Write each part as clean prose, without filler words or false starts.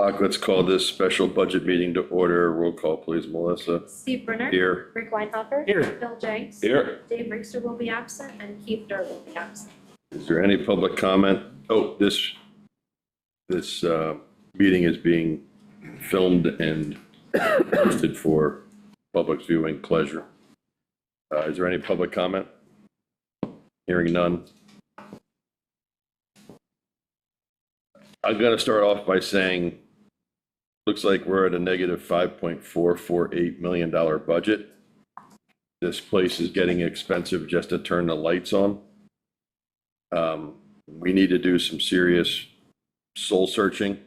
Let's call this special budget meeting to order. Roll call, please, Melissa. Steve Brenner. Here. Rick Weinhopper. Here. Bill Jenks. Here. Dave Rickster will be absent, and Keith Durr will be absent. Is there any public comment? Oh, this meeting is being filmed and posted for public viewing pleasure. Is there any public comment? Hearing none. I'm going to start off by saying, looks like we're at a negative $5.448 million budget. This place is getting expensive just to turn the lights on. We need to do some serious soul searching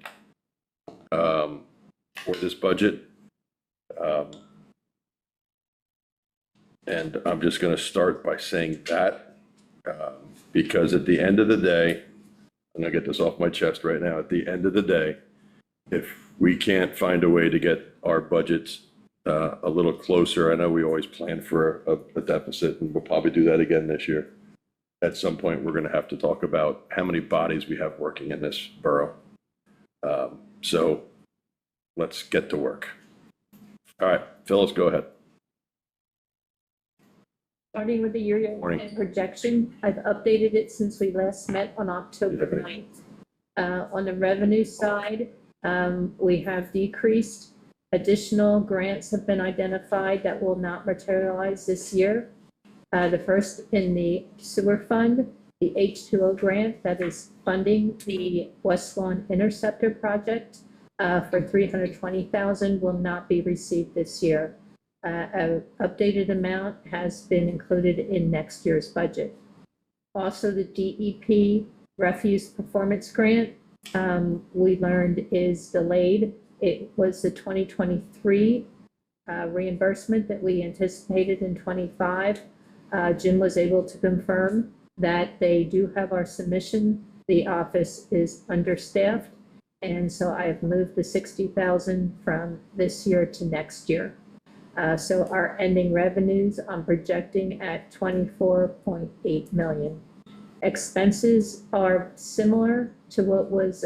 for this budget. And I'm just going to start by saying that because at the end of the day, I'm going to get this off my chest right now. At the end of the day, if we can't find a way to get our budgets a little closer, I know we always plan for a deficit, and we'll probably do that again this year. At some point, we're going to have to talk about how many bodies we have working in this borough. So let's get to work. All right, Phyllis, go ahead. Starting with the year-end projection, I've updated it since we last met on October 9th. On the revenue side, we have decreased. Additional grants have been identified that will not materialize this year. The first in the sewer fund, the H2O grant that is funding the West Lawn Interceptor project for $320,000 will not be received this year. An updated amount has been included in next year's budget. Also, the DEP refuse performance grant we learned is delayed. It was the 2023 reimbursement that we anticipated in 25. Jim was able to confirm that they do have our submission. The office is understaffed, and so I have moved the $60,000 from this year to next year. So our ending revenues I'm projecting at $24.8 million. Expenses are similar to what was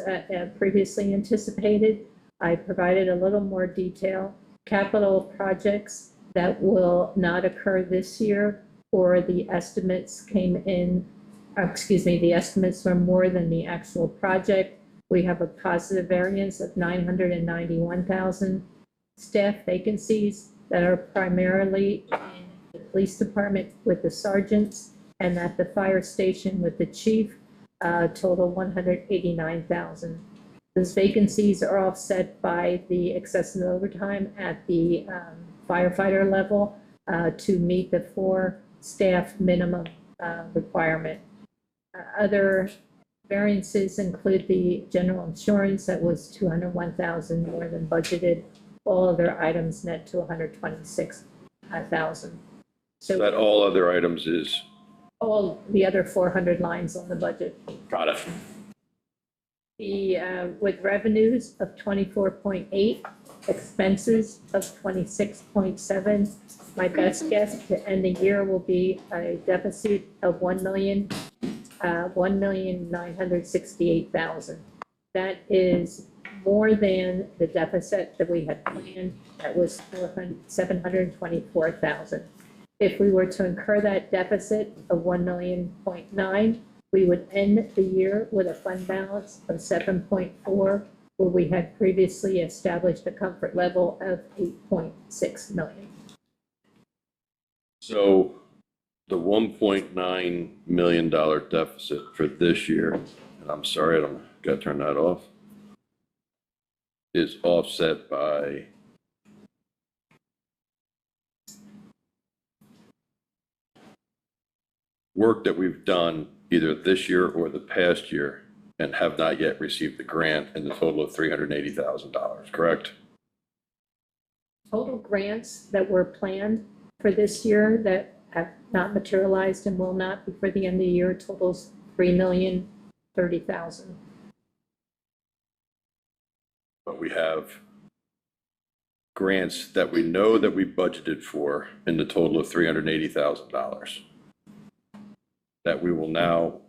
previously anticipated. I provided a little more detail. Capital projects that will not occur this year, or the estimates came in, the estimates were more than the actual project. We have a positive variance of $991,000. Staff vacancies that are primarily in the police department with the sergeants and at the fire station with the chief, total $189,000. Those vacancies are offset by the excessive overtime at the firefighter level to meet the 4 staff minimum requirement. Other variances include the general insurance that was $201,000 more than budgeted. All other items net to $126,000. So That all other items is? All the other 400 lines on the budget. Got it. With revenues of 24.8, expenses of 26.7, my best guess to end the year will be a deficit of $1,968,000. That is more than the deficit that we had planned. That was $724,000. If we were to incur that deficit of $1.9 million, we would end the year with a fund balance of 7.4, where we had previously established a comfort level of 8.6 million. So the $1.9 million deficit for this year, and I'm sorry, I'm got to turn that off, is offset by work that we've done either this year or the past year and have not yet received the grant in the total of $380,000, correct? Total grants that were planned for this year that have not materialized and will not before the end of the year totals $3,030,000. But we have grants that we know that we budgeted for in the total of $380,000 that we will now,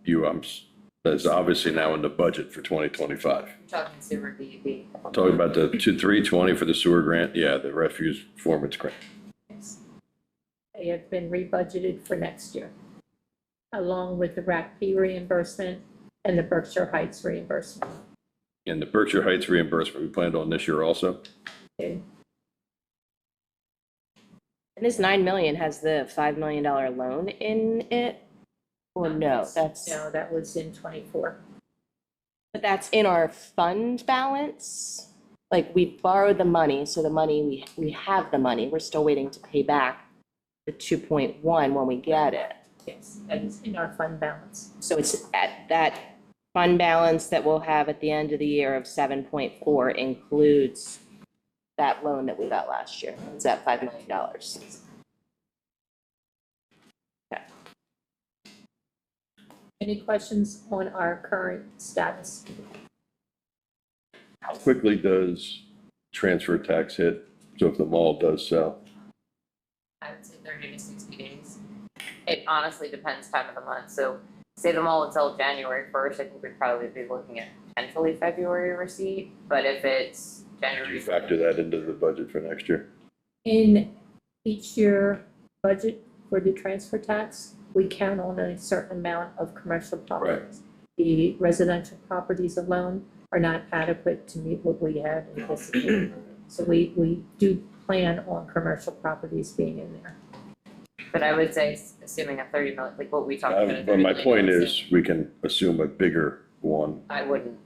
That's obviously now in the budget for 2025. Talking sewer DEP. Talking about the 320 for the sewer grant, yeah, the refuse performance grant. They have been rebudgeted for next year, along with the RACP reimbursement and the Berkshire Heights reimbursement. And the Berkshire Heights reimbursement we planned on this year also. Okay. And this 9 million has the $5 million loan in it? Or no, No, that was in '24. but that's in our fund balance? Like, we borrowed the money, so the money, we have the money, we're still waiting to pay back the 2.1 when we get it. Yes, that is in our fund balance. So it's at that fund balance that we'll have at the end of the year of 7.4 includes that loan that we got last year. It's at $5 million. Okay. Any questions on our current status? How quickly does transfer tax hit? So if the mall does sell? I would say 30 to 60 days. It honestly depends time of the month. So say the mall would sell January 1st, I think we'd probably be looking at potentially February receipt. But if it's Do January, you factor that into the budget for next year? In each year budget for the transfer tax, we count on a certain amount of commercial properties. The residential properties alone are not adequate to meet what we had anticipated. So we do plan on commercial properties being in there. but I would say assuming a 30 million, like what we talked about. a But $30 my million point assume- is, we can assume a bigger one. I wouldn't,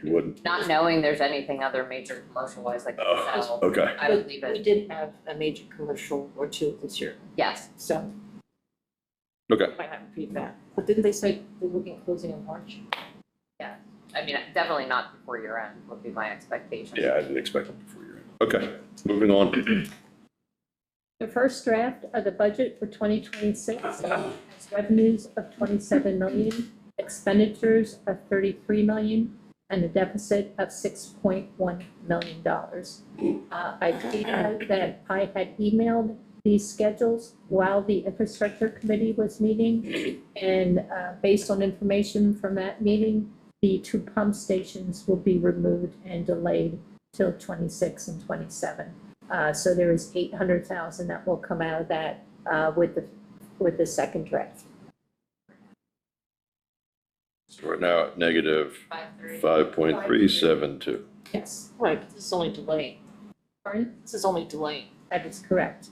You wouldn't? not knowing there's anything other major commercial wise like Oh, sell, okay. I would leave We it, did have a major commercial or two this year, yes. so Okay. might not repeat that. But didn't they say they were looking at closing in March? I mean, definitely not before year end would be my expectation. Yeah, I didn't expect it before you're in. Okay, moving on. The first draft of the budget for 2026 has revenues of 27 million, expenditures of 33 million, and a deficit of $6.1 million. I did note that I had emailed these schedules while the infrastructure committee was meeting, and based on information from that meeting, the 2 pump stations will be removed and delayed till 26 and 27. So there is 800,000 that will come out of that with the second draft. So we're now at negative 5.3. 5.372. Yes, Right, but this is only delaying. pardon? This is only delaying. That is correct.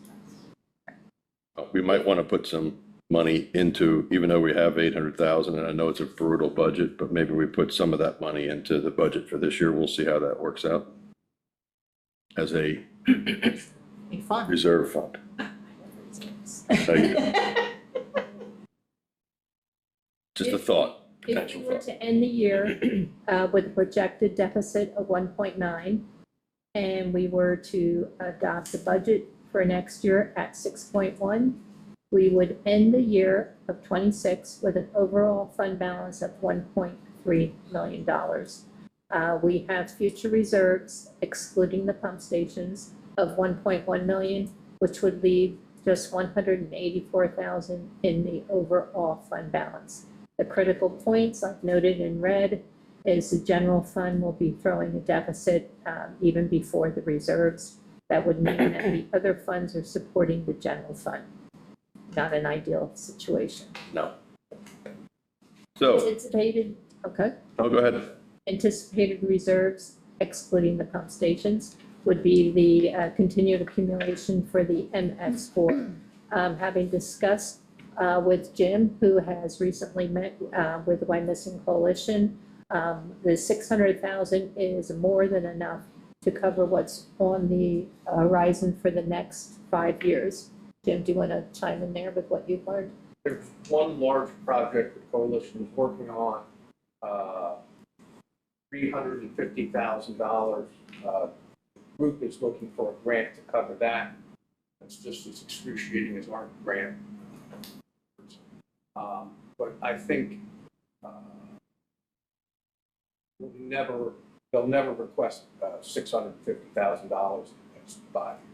We might want to put some money into, even though we have 800,000, and I know it's a brutal budget, but maybe we put some of that money into the budget for this year. We'll see how that works out. As a Be fun. reserve fund. How you doing? Just a thought, If potential we were thought. to end the year with a projected deficit of 1.9, and we were to adopt the budget for next year at 6.1, we would end the year of 26 with an overall fund balance of $1.3 million. We have future reserves, excluding the pump stations, of 1.1 million, which would leave just 184,000 in the overall fund balance. The critical points I've noted in red is the general fund will be throwing a deficit even before the reserves. That would mean that the other funds are supporting the general fund. Not an ideal situation. No. So, Anticipated, okay, oh, go ahead. anticipated reserves, excluding the pump stations, would be the continued accumulation for the MX4. Having discussed with Jim, who has recently met with the Wyomissing Coalition, the 600,000 is more than enough to cover what's on the horizon for the next 5 years. Jim, do you want to chime in there with what you've learned? There's one large project the coalition is working on, $350,000. Group is looking for a grant to cover that. It's just as excruciating as our grant. But I think they'll never request $650,000 in the next 5 years.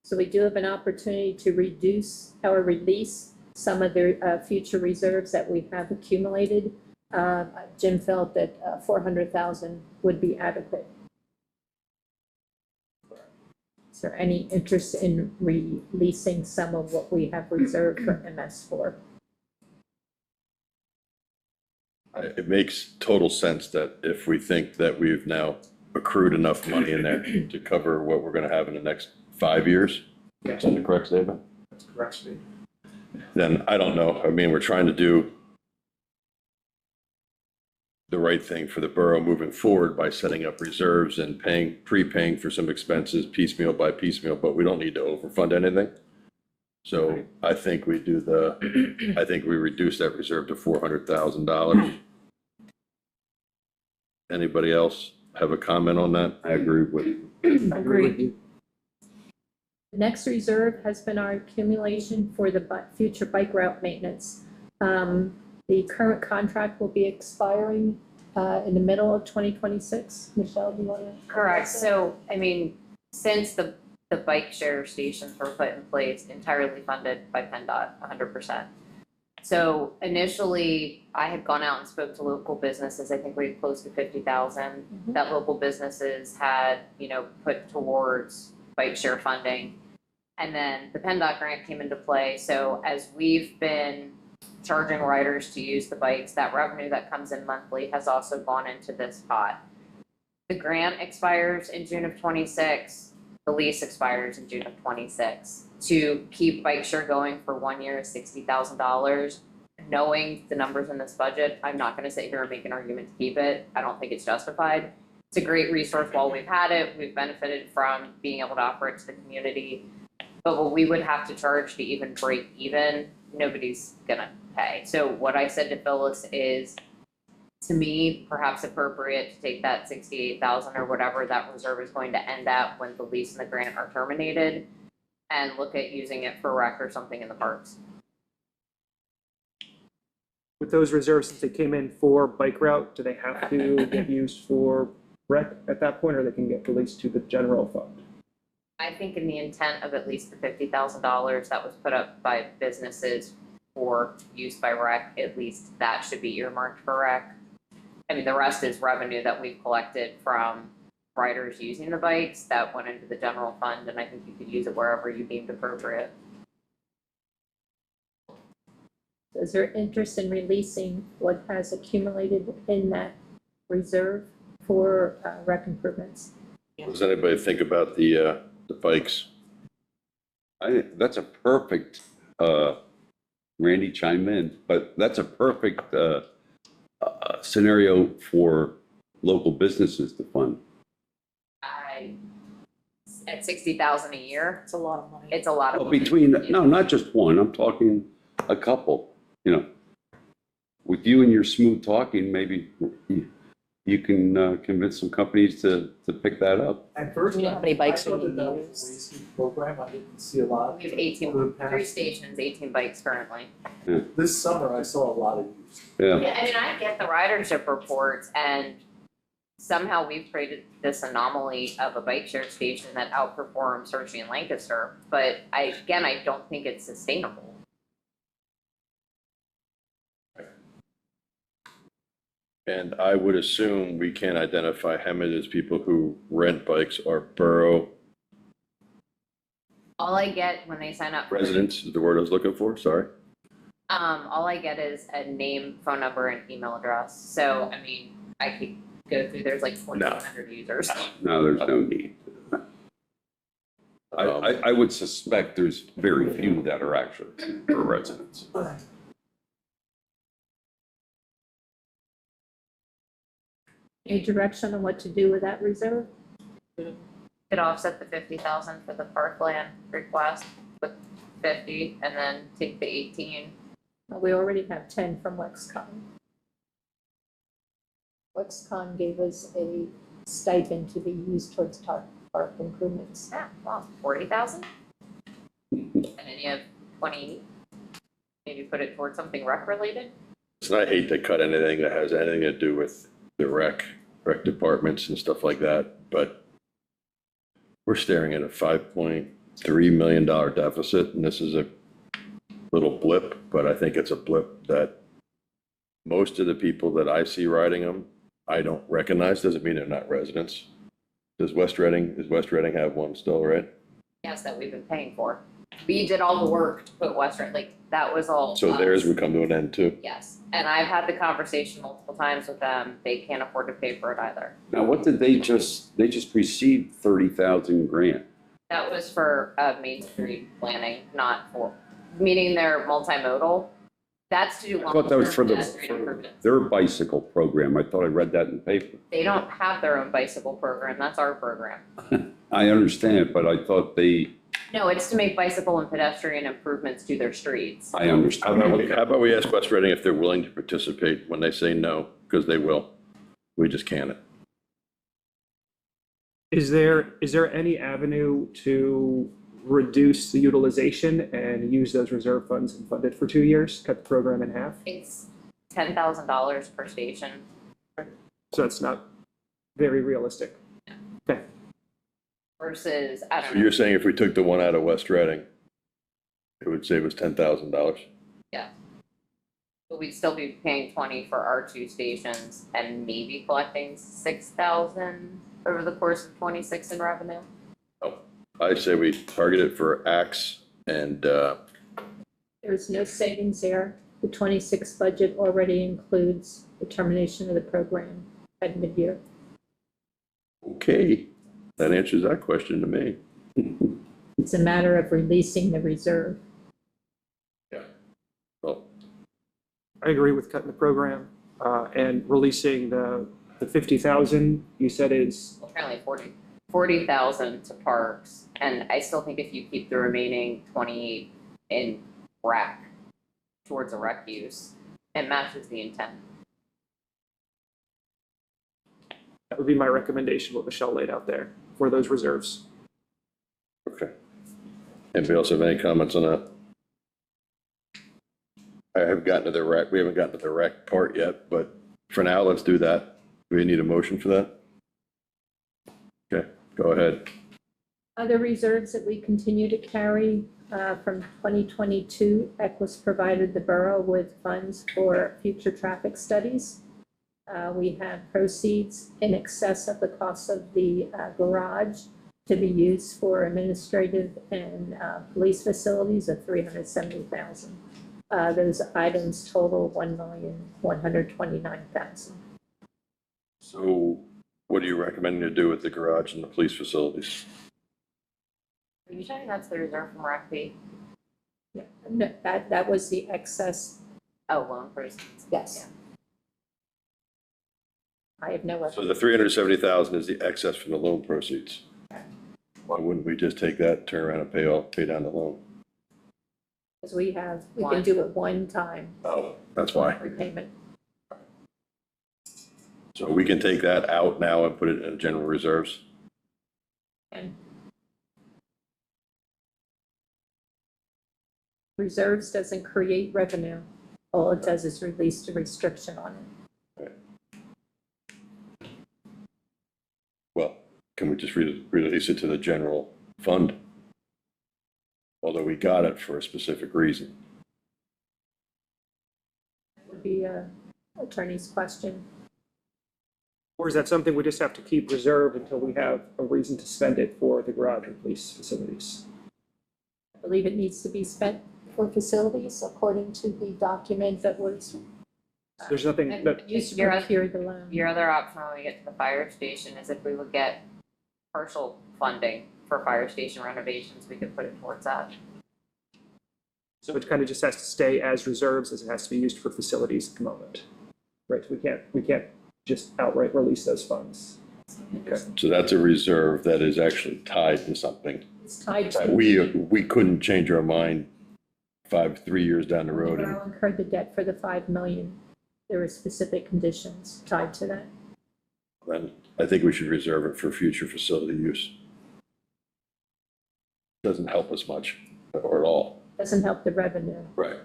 So we do have an opportunity to reduce or release some of the future reserves that we have accumulated Jim felt that 400,000 would be adequate. Is there any interest in releasing some of what we have reserved for MS4? It makes total sense that if we think that we've now accrued enough money in there to cover what we're gonna have in the next 5 years, is that the correct statement? That's correct, Steve. Then I don't know. I mean, we're trying to do the right thing for the borough moving forward by setting up reserves and prepaying for some expenses piecemeal by piecemeal, but we don't need to overfund anything. So I think we I think we reduce that reserve to $400,000. Anybody else have a comment on that? I agree with. Agreed. The next reserve has been our accumulation for the future bike route maintenance. The current contract will be expiring in the middle of 2026. Michelle, do you want to? Correct. So, I mean, since the bike share stations were put in place, entirely funded by PennDOT, 100%. So initially, I had gone out and spoke to local businesses. I think we had close to 50,000 that local businesses had, put towards bike share funding. And then the PennDOT grant came into play. So as we've been charging riders to use the bikes, that revenue that comes in monthly has also gone into this pot. The grant expires in June of 26. The lease expires in June of 26. To keep bike share going for 1 year is $60,000. Knowing the numbers in this budget, I'm not going to sit here and make an argument to keep it. I don't think it's justified. It's a great resource while we've had it. We've benefited from being able to offer it to the community. But what we would have to charge to even break even, nobody's going to pay. So what I said to Phyllis is, to me, perhaps appropriate to take that 68,000 or whatever that reserve is going to end at when the lease and the grant are terminated, and look at using it for rec or something in the parks. With those reserves, since they came in for bike route, do they have to get used for rec at that point, or they can get released to the general fund? I think in the intent of at least the $50,000 that was put up by businesses for use by rec, at least that should be earmarked for rec. I mean, the rest is revenue that we've collected from riders using the bikes that went into the general fund, and I think you could use it wherever you deemed appropriate. Is there interest in releasing what has accumulated in that reserve for rec improvements? Does anybody think about the bikes? That's a perfect, Randy chime in, but that's a perfect scenario for local businesses to fund. At $60,000 a year, It's a lot of money. it's a lot of Well, money. no, not just one, I'm talking a couple, With you and your smooth talking, maybe you can convince some companies to pick that up. At first, Do you know how many bikes I thought we that that need? was a wasted program. I didn't see a lot. We have 18, Over the past- 3 stations, 18 bikes currently. This summer, I saw a lot of use. Yeah, Yeah, I mean, I get the ridership reports, and somehow we've created this anomaly of a bike share station that outperforms Searcy and Lancaster, but I don't think it's sustainable. And I would assume we can't identify how many of those people who rent bikes are borough All I get when they sign up for residents, is the word I was looking for, sorry. all I get is a name, phone number, and email address. So, I mean, I could go through, there's like 2,100 users. no, there's no need. I would suspect there's very few that are actually for residents. Any direction on what to do with that reserve? Could offset the 50,000 for the parkland request with 50, and then take the 18. We already have 10 from Wexcon. Wexcon gave us a stipend to be used towards park improvements. Yeah, well, 40,000. And then you have 20. Maybe put it towards something rec related. And I hate to cut anything that has anything to do with the rec departments and stuff like that, but we're staring at a $5.3 million deficit, and this is a little blip, but I think it's a blip that most of the people that I see riding them, I don't recognize, doesn't mean they're not residents. Does West Reading have one still, right? Yes, that we've been paying for. We did all the work to put Western, like, that was all. So us. theirs would come to an end too. Yes, and I've had the conversation multiple times with them. They can't afford to pay for it either. Now, what did they just received 30,000 grant. That was for Main Street planning, not for, meaning their multimodal. That's to do I thought that was for long-term pedestrian for improvements. their bicycle program. I thought I read that in the paper. They don't have their own bicycle program, that's our program. I understand, but I thought No, it's to make bicycle and pedestrian improvements to their streets. I understand. How about we ask West Reading if they're willing to participate when they say no, because they will. We just can't. Is there any avenue to reduce the utilization and use those reserve funds and fund it for 2 years, cut the program in half? It's $10,000 per station. So that's not very realistic. Okay. Versus, I So don't know, you're saying if we took the one out of West Reading, it would save us $10,000? but we'd still be paying 20 for our 2 stations and maybe collecting 6,000 over the course of 26 in revenue. I'd say we target it for Axe and, There's no savings there. The 26 budget already includes the termination of the program at mid-year. okay, that answers that question to me. It's a matter of releasing the reserve. Well, I agree with cutting the program and releasing the 50,000 you said is, Well, apparently 40,000 to parks, and I still think if you keep the remaining 28 in rec, towards a rec use, it matches the intent. that would be my recommendation, what Michelle laid out there for those reserves. okay. Anybody else have any comments on that? I haven't gotten to the rec, we haven't gotten to the rec part yet, but for now, let's do that. Do we need a motion for that? Okay, go ahead. Other reserves that we continue to carry from 2022, Equus provided the borough with funds for future traffic studies. We have proceeds in excess of the cost of the garage to be used for administrative and police facilities of $370,000. Those items total $1,129,000. So what are you recommending to do with the garage and the police facilities? Are you saying that's the reserve from rec fee? Yeah, no, that was the excess, Oh, loan proceeds. yes. I have no So other, the 370,000 is the excess from the loan proceeds. Why wouldn't we just take that, turn around and pay down the loan? because we can do it one time Oh, that's why. repayment. So we can take that out now and put it in general reserves? And reserves doesn't create revenue. All it does is release the restriction on it. Well, can we just release it to the general fund? Although we got it for a specific reason. That would be a attorney's question. Or is that something we just have to keep reserved until we have a reason to spend it for the garage and police facilities? I believe it needs to be spent for facilities according to the document that was There's nothing that, used to Your other- procure the loan. Your other option when we get to the fire station is if we would get partial funding for fire station renovations, we could put it towards that. so it kind of just has to stay as reserves as it has to be used for facilities at the moment. Right, we can't just outright release those funds. Okay. So that's a reserve that is actually tied to something. It's tied That to. we couldn't change our mind 3 years down the road. The borough incurred the debt for the $5 million. There were specific conditions tied to that. Then I think we should reserve it for future facility use. Doesn't help us much or at all. Doesn't help the revenue. Right.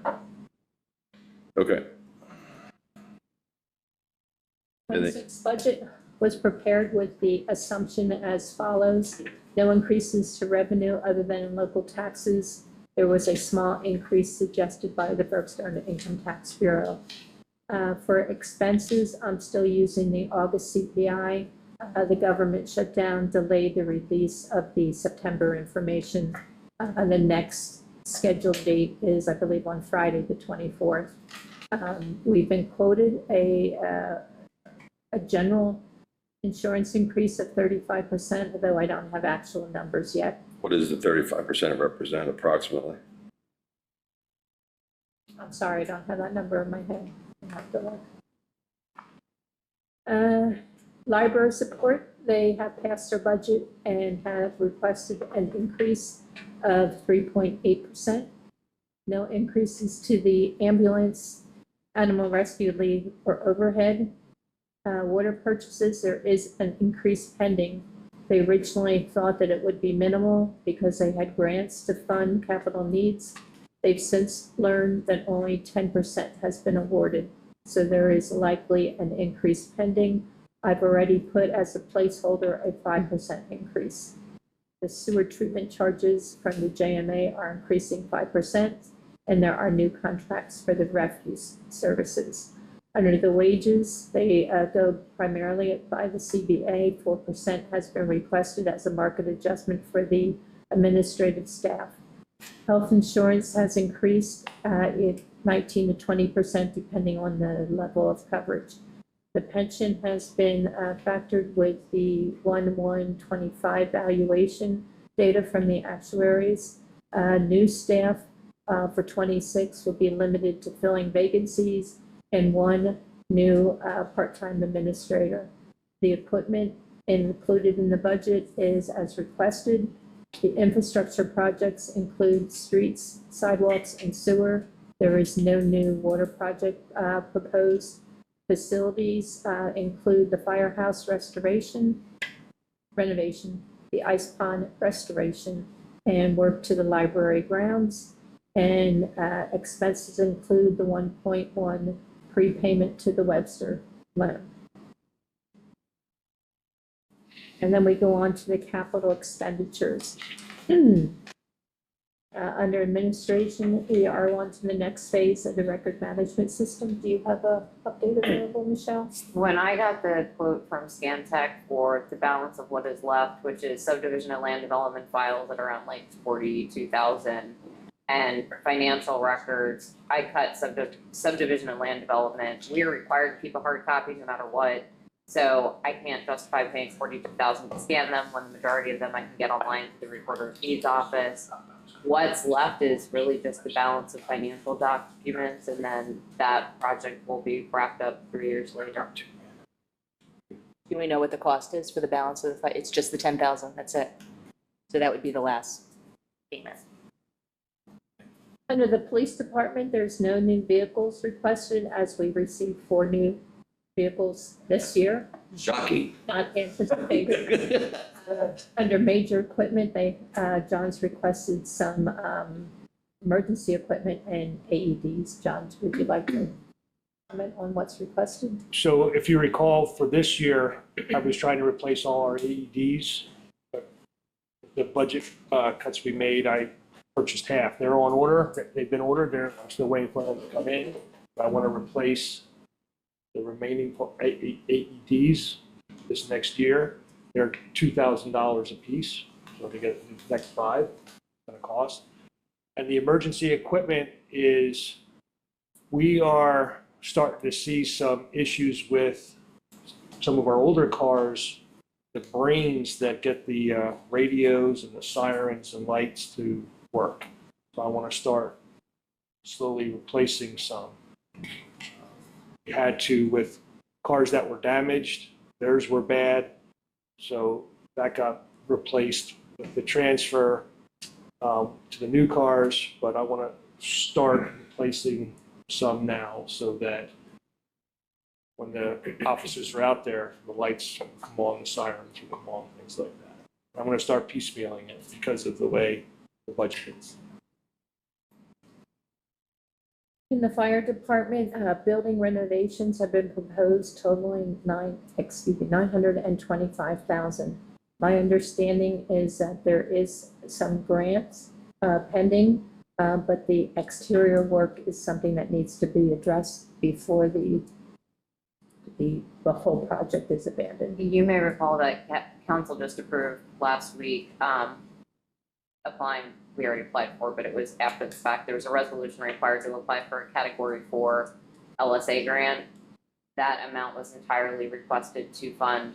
Okay. And they- 26 budget was prepared with the assumption as follows: no increases to revenue other than in local taxes. There was a small increase suggested by the Berkshire Income Tax Bureau. For expenses, I'm still using the August CPI. The government shutdown delayed the release of the September information. The next scheduled date is, I believe, on Friday, the 24th. We've been quoted a general insurance increase of 35%, although I don't have actual numbers yet. What does the 35% represent approximately? I'm sorry, I don't have that number in my head. I'll have to look. Library support, they have passed their budget and have requested an increase of 3.8%. No increases to the ambulance, animal rescue leave, or overhead. Water purchases, there is an increase pending. They originally thought that it would be minimal because they had grants to fund capital needs. They've since learned that only 10% has been awarded, so there is likely an increase pending. I've already put as a placeholder a 5% increase. The sewer treatment charges from the JMA are increasing 5%, and there are new contracts for the refuse services. Under the wages, they go primarily by the CBA. 4% has been requested as a market adjustment for the administrative staff. Health insurance has increased 19 to 20% depending on the level of coverage. The pension has been factored with the 1/1/25 valuation data from the actuaries. New staff for 26 will be limited to filling vacancies and one new part-time administrator. The equipment included in the budget is as requested. The infrastructure projects include streets, sidewalks, and sewer. There is no new water project proposed. Facilities include the firehouse renovation, the ice pond restoration, and work to the library grounds. And expenses include the 1.1 prepayment to the Webster loan. And then we go on to the capital expenditures. Under administration, we are on to the next phase of the record management system. Do you have an update available, Michelle? When I got the quote from Scantech for the balance of what is left, which is subdivision and land development files at around like 42,000, and financial records, I cut subdivision and land development. We are required to keep a hard copy no matter what. So I can't justify paying 42,000 to scan them when the majority of them I can get online to the recorder of deeds office. What's left is really just the balance of financial documents, and then that project will be wrapped up 3 years later. Do we know what the cost is for the balance of the fight? It's just the 10,000, that's it. So that would be the last payment. Under the police department, there's no new vehicles requested as we received 4 new vehicles this year. Shocking. Not anticipated. Under major equipment, John's requested some emergency equipment and AEDs. John, would you like to comment on what's requested? So if you recall, for this year, I was trying to replace all our AEDs. But the budget cuts we made, I purchased half. They're on order. They've been ordered. I'm still waiting for them to come in. I want to replace the remaining AEDs this next year. They're $2,000 a piece, so to get the next 5, it's going to cost. And the emergency equipment is, we are starting to see some issues with some of our older cars, the brains that get the radios and the sirens and lights to work. So I want to start slowly replacing some. We had to with cars that were damaged, theirs were bad. So that got replaced with the transfer to the new cars, but I want to start replacing some now so that when the officers are out there, the lights will come on, the sirens will come on, things like that. I'm going to start piecemealing it because of the way the budget is. In the fire department, building renovations have been proposed totaling $925,000. My understanding is that there is some grants pending but the exterior work is something that needs to be addressed before the whole project is abandoned. You may recall that council just approved last week, applying, we already applied for, but it was after the fact, there was a resolution required to apply for a category 4 LSA grant. That amount was entirely requested to fund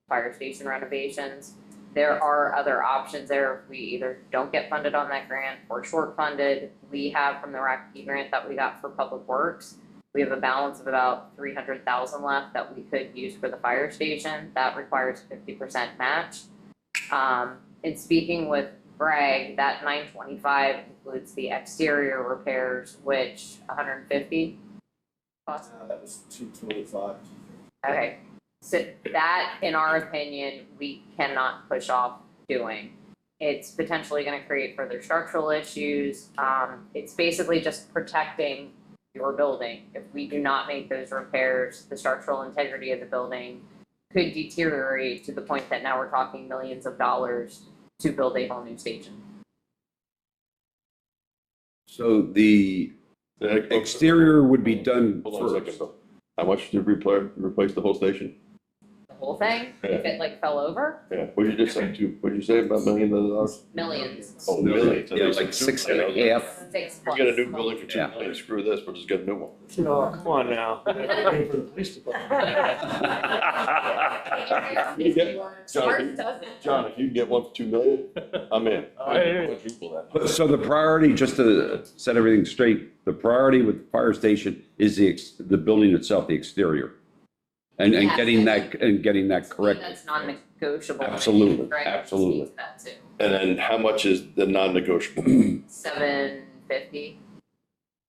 fire station renovations. There are other options there if we either don't get funded on that grant or short funded. We have from the RACP grant that we got for public works, we have a balance of about 300,000 left that we could use for the fire station. That requires 50% match. In speaking with Greg, that 925 includes the exterior repairs, which 150 cost. That was 225. Okay, so that, in our opinion, we cannot push off doing. It's potentially gonna create further structural issues. It's basically just protecting your building. If we do not make those repairs, the structural integrity of the building could deteriorate to the point that now we're talking millions of dollars to build a whole new station. So the exterior would be done Hold on a second, first. Bill. How much to replace the whole station? The whole thing, if it like fell over, Yeah, what did you just say, what did you say, about $1 million? millions, Oh, millions. Yeah, like 6.5. 6 We plus. get a new building for Yeah. $2 million, screw this, we'll just get a new one. Oh, come on now. Pay for the police department. You get- Smart does it. John, if you can get one for $2 million, I'm in. I hear you. Quadruple that. So the priority, just to set everything straight, the priority with the fire station is the building itself, the exterior. And Yes, getting I that, and getting that correct. That's non-negotiable. Absolutely, Greg absolutely. sees that too. And then how much is the non-negotiable? 750.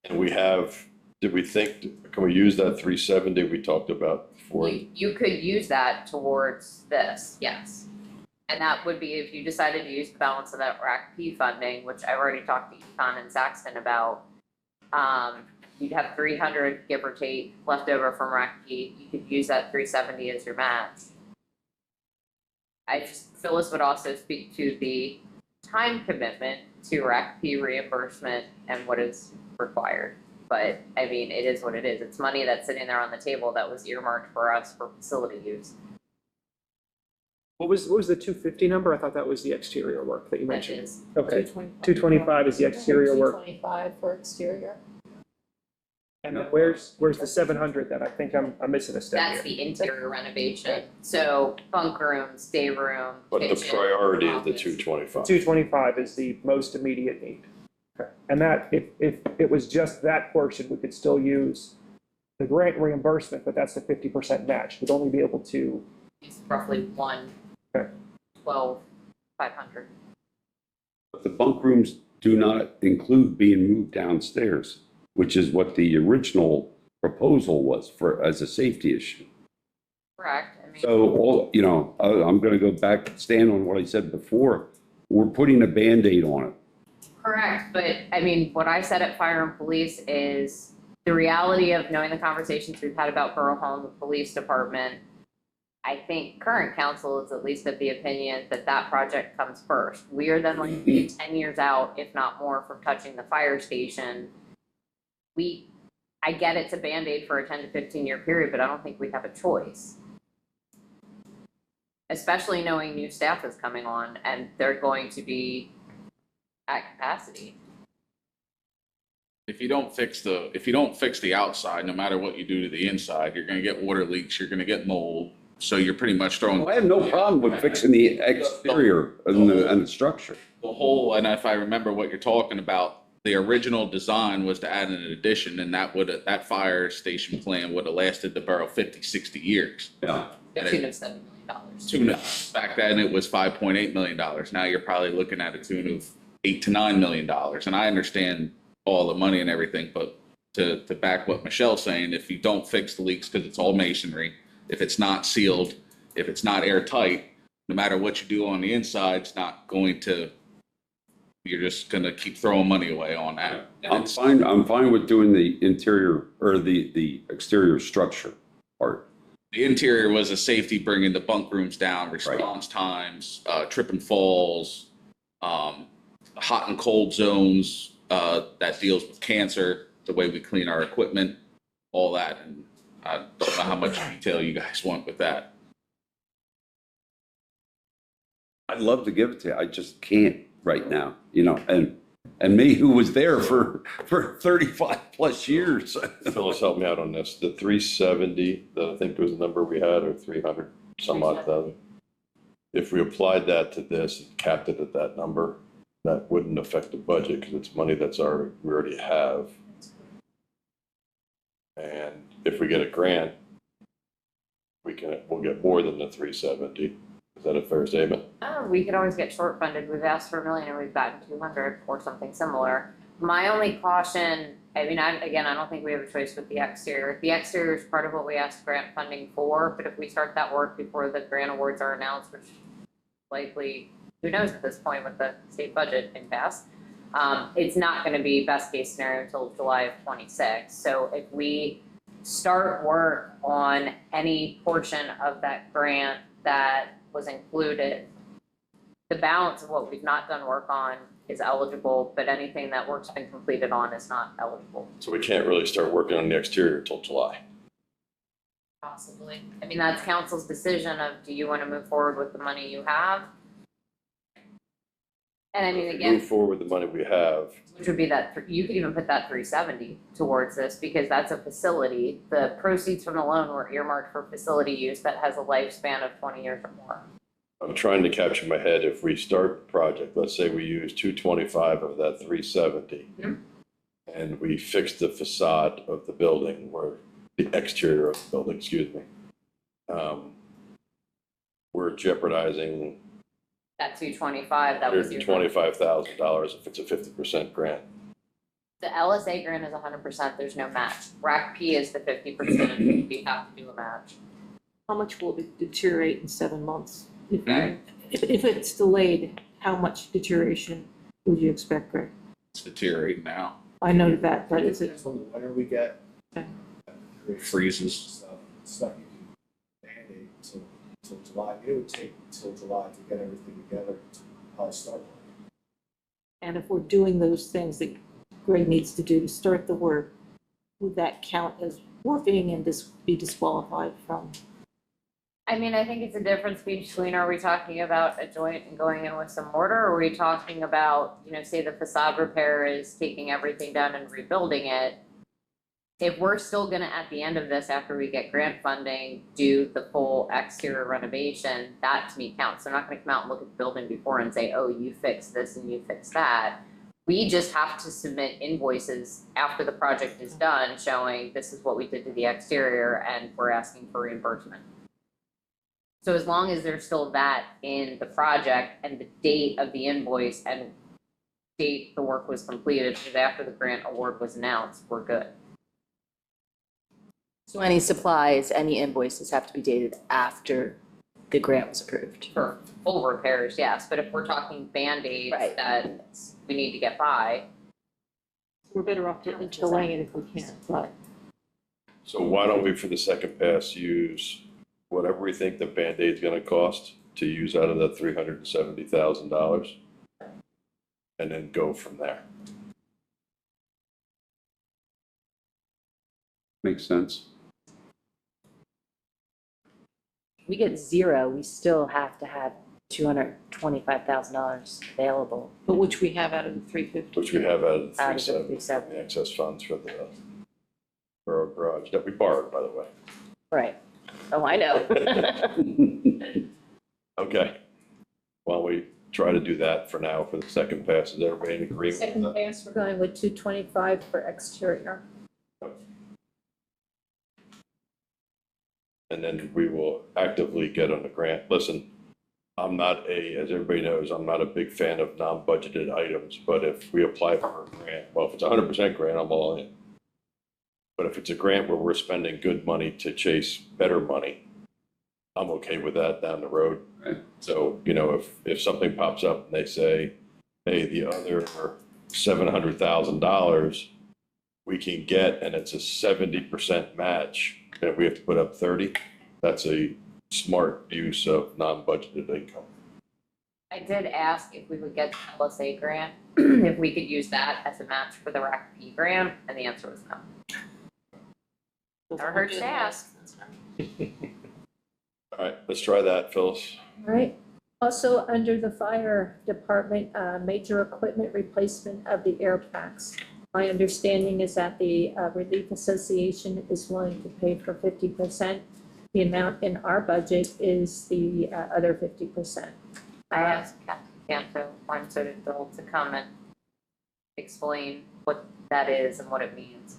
And we have, did we think, can we use that 370 we talked about before? You could use that towards this, yes. And that would be if you decided to use the balance of that RACP funding, which I already talked to Econ and Saxton about. You'd have 300, give or take, left over from RACP. You could use that 370 as your match. Phyllis would also speak to the time commitment to RACP reimbursement and what is required. But I mean, it is what it is. It's money that's sitting there on the table that was earmarked for us for facility use. What was the 250 number? I thought that was the exterior work that you That mentioned. is, Okay, 225 is the exterior work. 225 for exterior. And then where's the 700 then? I think I'm missing a step that's here. the interior renovation. So bunk rooms, day room, But the kitchen, priority is the office. 225. 225 is the most immediate need. Okay. And that, if it was just that portion, we could still use the grant reimbursement, but that's the 50% match. We'd only be able to, It's roughly Okay. 12,500. But the bunk rooms do not include being moved downstairs, which is what the original proposal was for, as a safety issue. Correct, I mean. So, all, you know, I'm gonna go back, stand on what I said before. We're putting a Band-Aid on it. Correct, but I mean, what I said at Fire and Police is the reality of knowing the conversations we've had about Borough Hall and the police department. I think current council is at least of the opinion that that project comes first. We are then like 10 years out, if not more, from touching the fire station. I get it's a Band-Aid for a 10 to 15 year period, but I don't think we have a choice. Especially knowing new staff is coming on and they're going to be at capacity. If you don't fix the outside, no matter what you do to the inside, you're gonna get water leaks, you're gonna get mold. So you're pretty much throwing I have no problem with fixing the exterior and the structure. the whole, and if I remember what you're talking about, the original design was to add an addition, and that fire station plan would have lasted the borough 50, 60 years. Yeah. The And tune of $7 million. Back then, it was $5.8 million. Now you're probably looking at a tune of $8 to $9 million. And I understand all the money and everything, but to back what Michelle's saying, if you don't fix the leaks, because it's all masonry, if it's not sealed, if it's not airtight, no matter what you do on the inside, it's not going to, you're just gonna keep throwing money away on that. And I'm fine with doing the interior or the exterior structure part. the interior was a safety, bringing the bunk rooms down, response times, trip and falls, hot and cold zones, that deals with cancer, the way we clean our equipment, all that. And I don't know how much detail you guys want with that. I'd love to give it to you. I just can't right now, and me who was there for 35 plus years. Phyllis, help me out on this. The 370, I think was the number we had, or 300 some odd thousand. If we applied that to this and capped it at that number, that wouldn't affect the budget because it's money we already have. And if we get a grant, we'll get more than the 370. Is that a fair statement? We could always get short funded. We've asked for $1 million and we've gotten 200 or something similar. My only caution, I don't think we have a choice with the exterior. The exterior is part of what we asked grant funding for, but if we start that work before the grant awards are announced, which likely, who knows at this point with the state budget impasse, it's not gonna be best case scenario until July of 26. So if we start work on any portion of that grant that was included, the balance of what we've not done work on is eligible, but anything that work's been completed on is not eligible. So we can't really start working on the exterior until July. Possibly. I mean, that's council's decision of, do you want to move forward with the money you have? And I mean, If we again, move forward with the money we have, which would be that, you could even put that 370 towards this because that's a facility. The proceeds from the loan were earmarked for facility use that has a lifespan of 20 years or more. I'm trying to capture in my head, if we start the project, let's say we use 225 of that 370, and we fix the facade of the building, or the exterior of the building, excuse me, we're jeopardizing That 225, that was your. $125,000 if it's a 50% grant. The LSA grant is 100%, there's no match. RACP is the 50%, we have to do a match. How much will it deteriorate in 7 months? Hmm? If it's delayed, how much deterioration would you expect, Greg? It's deteriorating now. I know that, but is it, Depends on the winter we get. Okay. Freezes. Stuff you can Band-Aid till July. It would take till July to get everything together to probably start work. and if we're doing those things that Greg needs to do to start the work, would that count as working and be disqualified from? I mean, I think it's a difference between, are we talking about a joint and going in with some mortar, or are we talking about, say the facade repair is taking everything down and rebuilding it? If we're still gonna, at the end of this, after we get grant funding, do the full exterior renovation, that to me counts. They're not gonna come out and look at the building before and say, oh, you fixed this and you fixed that. We just have to submit invoices after the project is done, showing this is what we did to the exterior and we're asking for reimbursement. So as long as there's still that in the project and the date of the invoice and date the work was completed, because after the grant award was announced, we're good. So any supplies, any invoices have to be dated after the grant was approved. For full repairs, yes, but if we're talking Band-Aids Right. that we need to get by, We're better off delaying it if we can, but So why don't we, for the second pass, use whatever we think the Band-Aid's gonna cost to use out of that $370,000, and then go from there. Makes sense. We get zero, we still have to have $225,000 available but which we have out of the 350. Which we have out of the out of the 370, 370. the excess funds for our garage, that we borrowed, by the way. Right. Oh, I know. Okay. Why don't we try to do that for now, for the second pass? Is everybody in agreement with Second that? pass, we're going with 225 for exterior. And then we will actively get on the grant. Listen, as everybody knows, I'm not a big fan of non-budgeted items, but if we apply for a grant, well, if it's 100% grant, I'm all in. But if it's a grant where we're spending good money to chase better money, I'm okay with that down the road. Right. So, if something pops up and they say, hey, the other $700,000 we can get, and it's a 70% match, and we have to put up 30, that's a smart use of non-budgeted income. I did ask if we would get the LSA grant, if we could use that as a match for the RACP grant, and the answer was no. Never hurts to ask. All right, let's try that, Phyllis. All right. Also, under the fire department, major equipment replacement of the air packs. My understanding is that the Relief Association is willing to pay for 50%. The amount in our budget is the other 50%. I asked Captain Canto, Bill to come and explain what that is and what it means.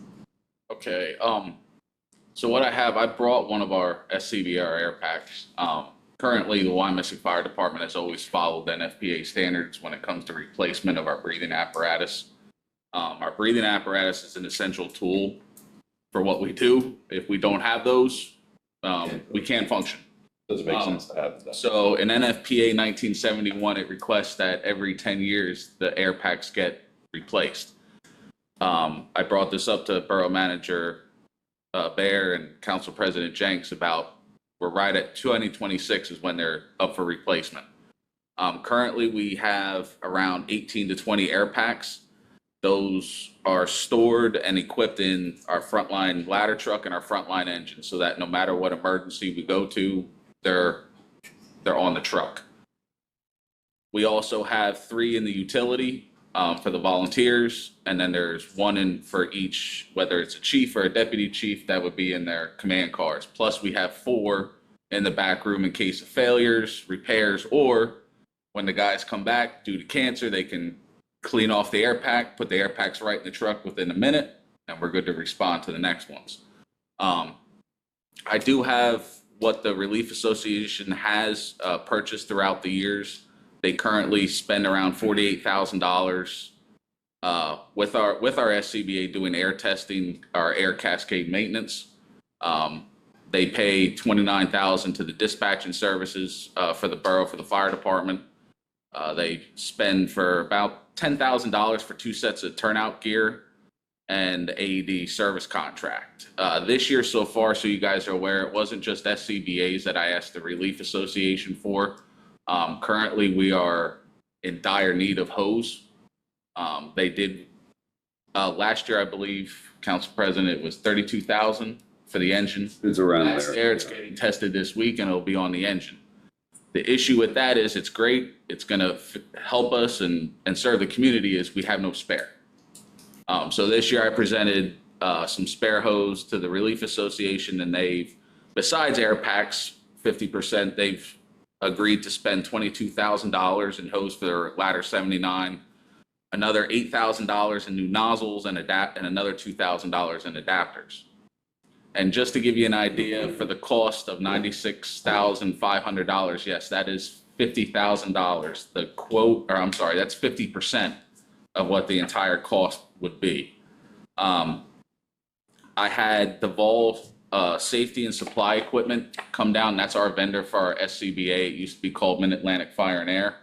Okay, so what I brought one of our SCBR air packs. Currently, the Wyomissing Fire Department has always followed NFPA standards when it comes to replacement of our breathing apparatus. Our breathing apparatus is an essential tool for what we do. If we don't have those, we can't function. Doesn't make sense to have that. So in NFPA 1971, it requests that every 10 years, the air packs get replaced. I brought this up to Borough Manager Bear and Council President Jenks about, we're right at 2026 is when they're up for replacement. Currently, we have around 18 to 20 air packs. Those are stored and equipped in our frontline ladder truck and our frontline engine, so that no matter what emergency we go to, they're on the truck. We also have 3 in the utility for the volunteers, and then there's 1 for each, whether it's a chief or a deputy chief, that would be in their command cars. Plus, we have 4 in the back room in case of failures, repairs, or when the guys come back due to cancer, they can clean off the air pack, put the air packs right in the truck within a minute, and we're good to respond to the next ones. I do have what the Relief Association has purchased throughout the years. They currently spend around $48,000 with our SCBA doing air testing, our air cascade maintenance. They pay $29,000 to the dispatching services for the borough, for the fire department. They spend for about $10,000 for 2 sets of turnout gear and AED service contract. This year so far, so you guys are aware, it wasn't just SCBA's that I asked the Relief Association for. Currently, we are in dire need of hose. They did, last year, I believe, Council President, it was $32,000 for the engine. It's around That's there. It's getting tested this week and it'll be on the engine. The issue with that is it's great. It's gonna help us and serve the community, is we have no spare. So this year I presented some spare hose to the Relief Association, and they've, besides air packs, 50%, they've agreed to spend $22,000 in hose for their Ladder 79, another $8,000 in new nozzles and another $2,000 in adapters. And just to give you an idea, for the cost of $96,500, yes, that is $50,000. The quote, or I'm sorry, that's 50% of what the entire cost would be. I had the Vol safety and supply equipment come down. That's our vendor for our SCBA. It used to be called Mid-Atlantic Fire and Air.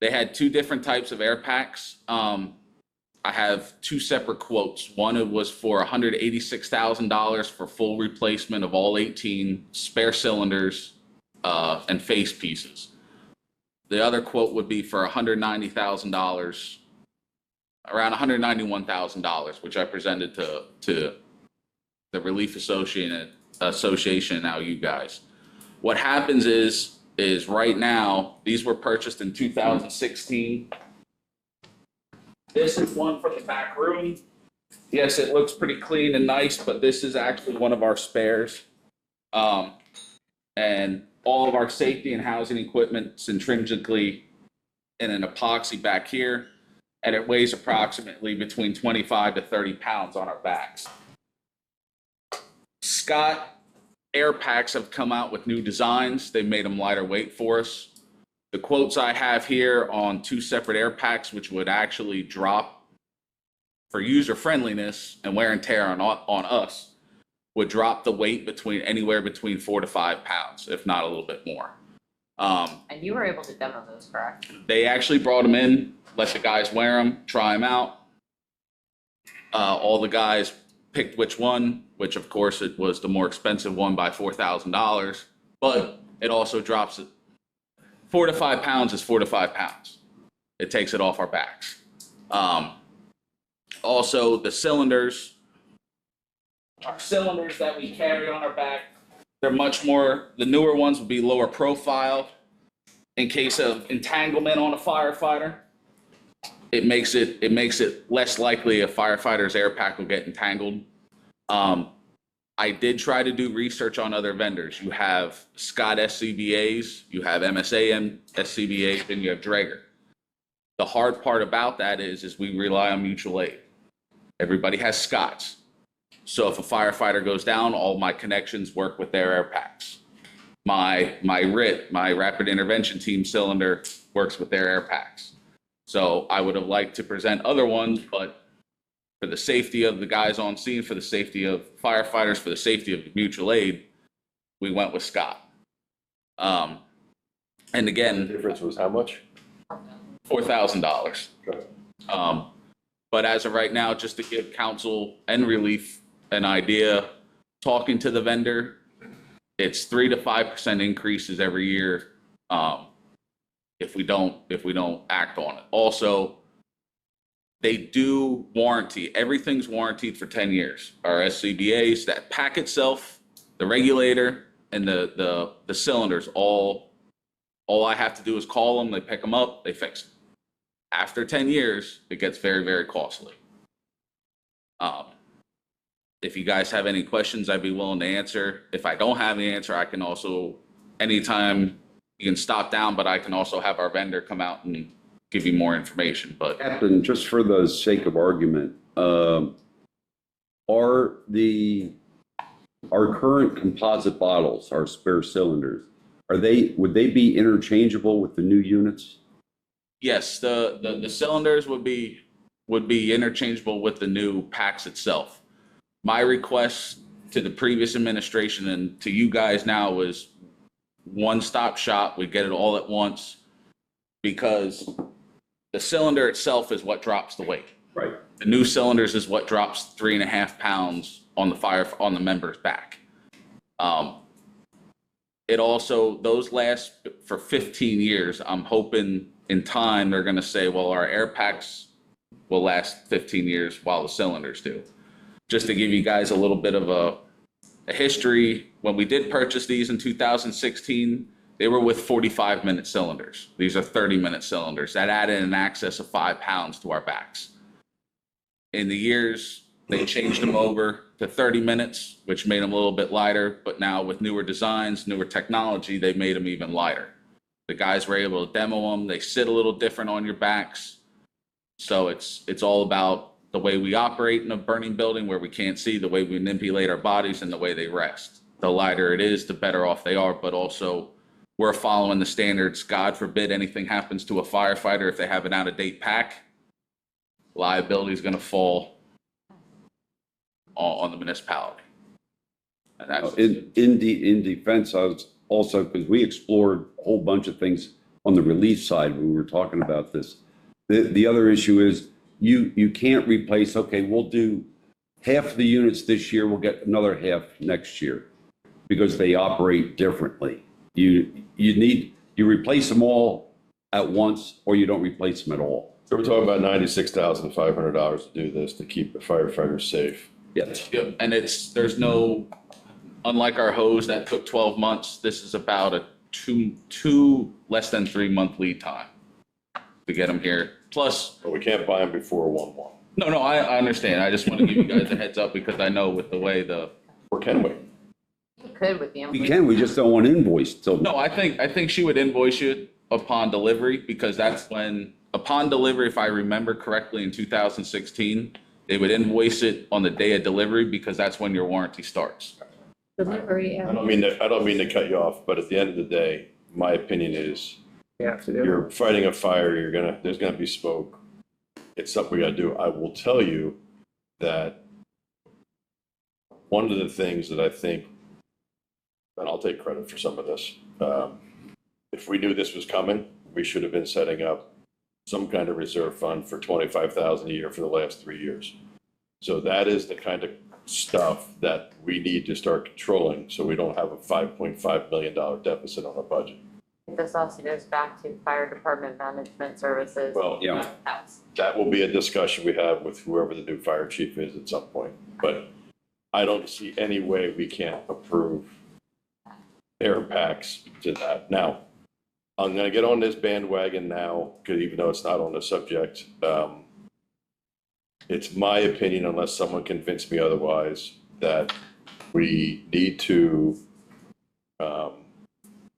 They had 2 different types of air packs. I have 2 separate quotes. One was for $186,000 for full replacement of all 18 spare cylinders and face pieces. The other quote would be for $190,000, around $191,000, which I presented to the Relief Association, now you guys. What happens is right now, these were purchased in 2016. This is one from the back room. Yes, it looks pretty clean and nice, but this is actually one of our spares. And all of our safety and housing equipment's intrinsically in an epoxy back here, and it weighs approximately between 25 to 30 pounds on our backs. Scott Air Packs have come out with new designs. They've made them lighter weight for us. The quotes I have here on 2 separate air packs, which would actually drop for user friendliness and wear and tear on us, would drop the weight anywhere between 4 to 5 pounds, if not a little bit more. And you were able to demo those, correct? They actually brought them in, let the guys wear them, try them out. All the guys picked which one, which of course it was the more expensive one by $4,000, but it also drops it 4 to 5 pounds is 4 to 5 pounds. It takes it off our backs. Also, the cylinders, our cylinders that we carry on our back, they're much more, the newer ones would be lower profile. In case of entanglement on a firefighter, it makes it less likely a firefighter's air pack will get entangled. I did try to do research on other vendors. You have Scott SCBAs, you have MSA SCBAs, and you have Draeger. The hard part about that is we rely on mutual aid. Everybody has Scotts. So if a firefighter goes down, all my connections work with their air packs. My RIT, my Rapid Intervention Team cylinder, works with their air packs. So I would have liked to present other ones, but for the safety of the guys on scene, for the safety of firefighters, for the safety of mutual aid, we went with Scott. And The again, difference was how much? $4,000. Okay. But as of right now, just to give council and relief an idea, talking to the vendor, it's 3 to 5% increases every year if we don't act on it. Also, they do warranty. Everything's warranted for 10 years. Our SCBA's, that pack itself, the regulator, and the cylinders, all I have to do is call them, they pick them up, they fix them. After 10 years, it gets very, very costly. If you guys have any questions, I'd be willing to answer. If I don't have the answer, I can also, anytime you can stop down, but I can also have our vendor come out and give you more information. But Captain, just for the sake of argument, are our current composite bottles, our spare cylinders, would they be interchangeable with the new units? yes, the cylinders would be interchangeable with the new packs itself. My request to the previous administration and to you guys now was one-stop shop. We get it all at once because the cylinder itself is what drops the weight. Right. The new cylinders is what drops 3.5 pounds on the member's back. It also, those last for 15 years. I'm hoping in time they're going to say, well, our air packs will last 15 years while the cylinders do. Just to give you guys a little bit of a history, when we did purchase these in 2016, they were with 45-minute cylinders. These are 30-minute cylinders. That added an excess of 5 pounds to our backs. In the years, they changed them over to 30 minutes, which made them a little bit lighter. But now with newer designs, newer technology, they made them even lighter. The guys were able to demo them. They sit a little different on your backs. So it's all about the way we operate in a burning building where we can't see, the way we manipulate our bodies, and the way they rest. The lighter it is, the better off they are. But also, we're following the standards. God forbid anything happens to a firefighter if they have an out-of-date pack, liability is going to fall on the municipality. And that's In defense, I was also, because we explored a whole bunch of things on the relief side when we were talking about this. The other issue is you can't replace, okay, we'll do half the units this year, we'll get another half next year because they operate differently. You replace them all at once or you don't replace them at all. So we're talking about $96,500 to do this, to keep the firefighters safe. Yes. Yep, and there's no, unlike our hose that took 12 months, this is about a two less than 3 month lead time to get them here. Plus, But we can't buy them before 1/1. no, I understand. I just want to give you guys a heads up because I know with the way Or can we? You could with the. We can, we just don't want invoice till. No, I think she would invoice you upon delivery because that's when, upon delivery, if I remember correctly, in 2016, they would invoice it on the day of delivery because that's when your warranty starts. Delivery. I don't mean to cut you off, but at the end of the day, my opinion is You have to do. you're fighting a fire, there's gonna be smoke. It's something we gotta do. I will tell you that one of the things that I think, and I'll take credit for some of this, if we knew this was coming, we should have been setting up some kind of reserve fund for $25,000 a year for the last 3 years. So that is the kind of stuff that we need to start controlling so we don't have a $5.5 million deficit on our budget. This also goes back to fire department management services. Well, Yeah. House. that will be a discussion we have with whoever the new fire chief is at some point. But I don't see any way we can't approve air packs to that. Now, I'm gonna get on this bandwagon now, because even though it's not on the subject, it's my opinion, unless someone convinced me otherwise, that we need to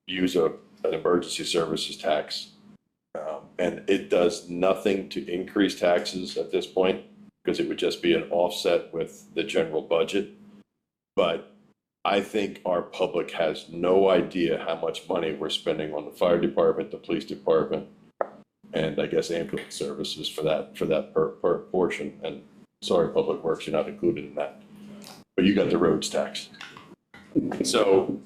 use an emergency services tax. And it does nothing to increase taxes at this point, because it would just be an offset with the general budget. But I think our public has no idea how much money we're spending on the fire department, the police department, and I guess ambulance services for that per portion. And sorry, Public Works, you're not included in that. But you got the roads tax. So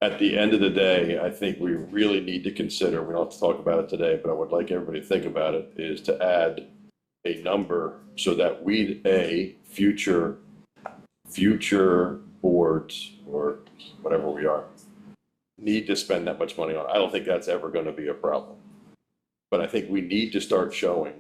at the end of the day, I think we really need to consider, we don't have to talk about it today, but I would like everybody to think about it, is to add a number so that future boards or whatever we are, need to spend that much money on. I don't think that's ever going to be a problem. But I think we need to start showing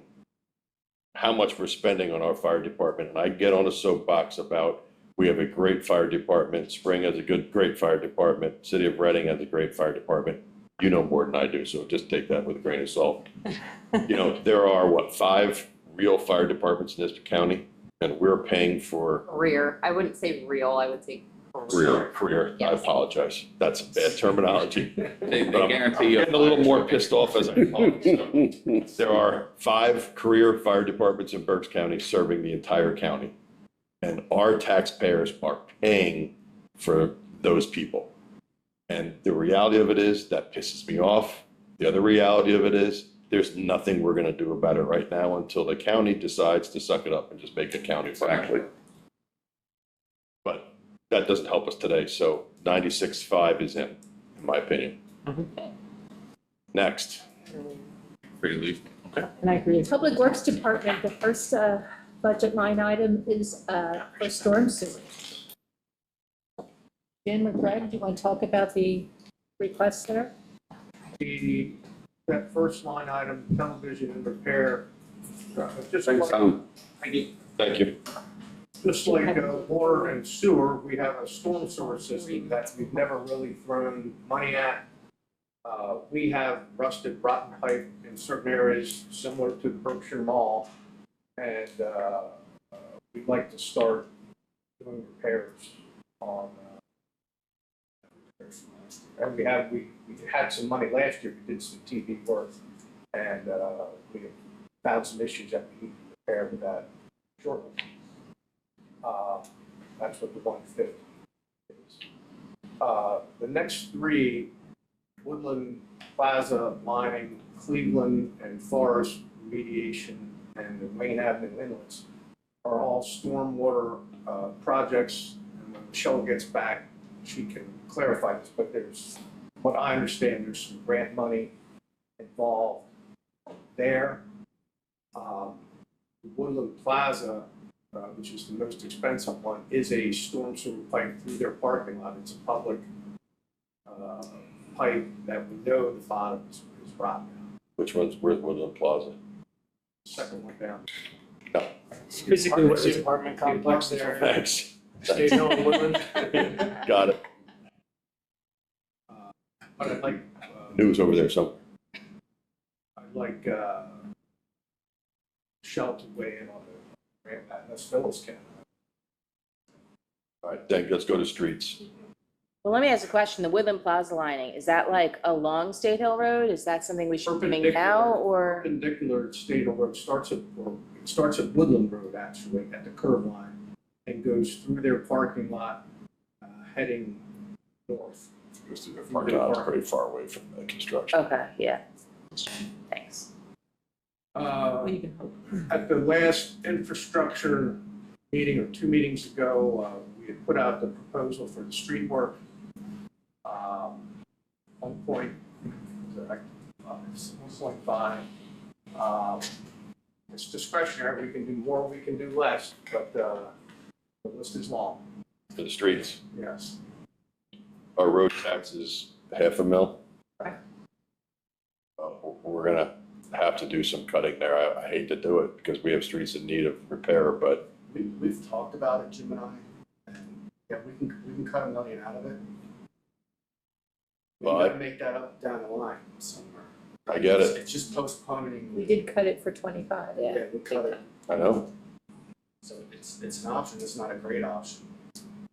how much we're spending on our fire department. And I get on a soapbox about, we have a great fire department, Spring has a great fire department, City of Reading has a great fire department. You know more than I do, so just take that with a grain of salt. There are, 5 real fire departments in this county, and we're paying for Career, I wouldn't say real, I would say career. I Yes. apologize. That's bad terminology. They But I'm guarantee you. getting a little more pissed off as I talk. So, there are 5 career fire departments in Berks County serving the entire county. And our taxpayers are paying for those people. And the reality of it is, that pisses me off. The other reality of it is, there's nothing we're gonna do about it right now until the county decides to suck it up and just make a county friendly. But that doesn't help us today, so 96.5 is in my opinion. Next. Free leave. Okay. And I agree. Public Works Department, the first budget line item is for storm sewer. Jim or Greg, do you want to talk about the request there? That first line item, television and repair, just Thanks, like, Tom. Thank you. just like water and sewer, we have a storm sewer system that we've never really thrown money at. We have rusted, rotten pipe in certain areas similar to the Berkshire Mall. And we'd like to start doing repairs on. And we had some money last year, we did some TV work, and we found some issues that we need to repair with that shortly. That's what the 150 is. The next 3, Woodland Plaza lining, Cleveland and Forest remediation, and the Wayne Avenue inlets are all stormwater projects. And when Michelle gets back, she can clarify this, but there's, what I understand, there's some grant money involved there. Woodland Plaza, which is the most expensive one, is a storm sewer pipe through their parking lot. It's a public pipe that we know the bottom is rotten. Which one's Woodland Plaza? Second one down. Physically, what's the apartment complex there? Thanks. State Hill and Woodland. Got it. But I'd like, News over there somewhere. I'd like Michelle to weigh in on the grant, that's Phyllis County. All right, then let's go to streets. Well, let me ask a question. The Woodland Plaza lining, is that like along State Hill Road? Is that something we should be doing now or? Perpendicular State Road starts at Woodland Road, actually, at the curb line, and goes through their parking lot, heading north. Goes through their parking lot, pretty far away from the construction. Okay, yeah. Thanks. Well, you can hope. At the last infrastructure meeting, or 2 meetings ago, we had put out the proposal for the street work. 1.5. It's discretionary, we can do more, we can do less, but the list is long, For the streets, yes. our road tax is $500,000. we're gonna have to do some cutting there. I hate to do it because we have streets in need of repair, but We've talked about it, Jim and I, and yeah, we can cut $1 million out of it. We But- gotta make that up down the line somewhere. I get it. It's just postponing. We did cut it for 25. Yeah, we cut it, I know. so it's an option, it's not a great option.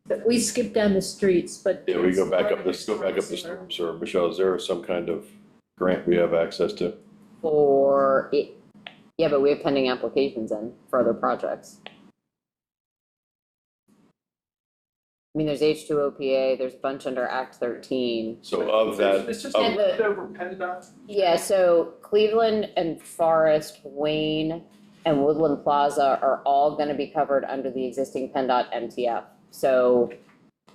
But we skipped down the streets, but. Yeah, we go back up this storm sewer. Michelle, is there some kind of grant we have access to? For it, yeah, but we have pending applications in for other projects. I mean, there's H2OPA, there's a bunch under Act 13. So of that, It's just of- And the- leftover PennDOT. Yeah, so Cleveland and Forest, Wayne, and Woodland Plaza are all gonna be covered under the existing PennDOT MTF. So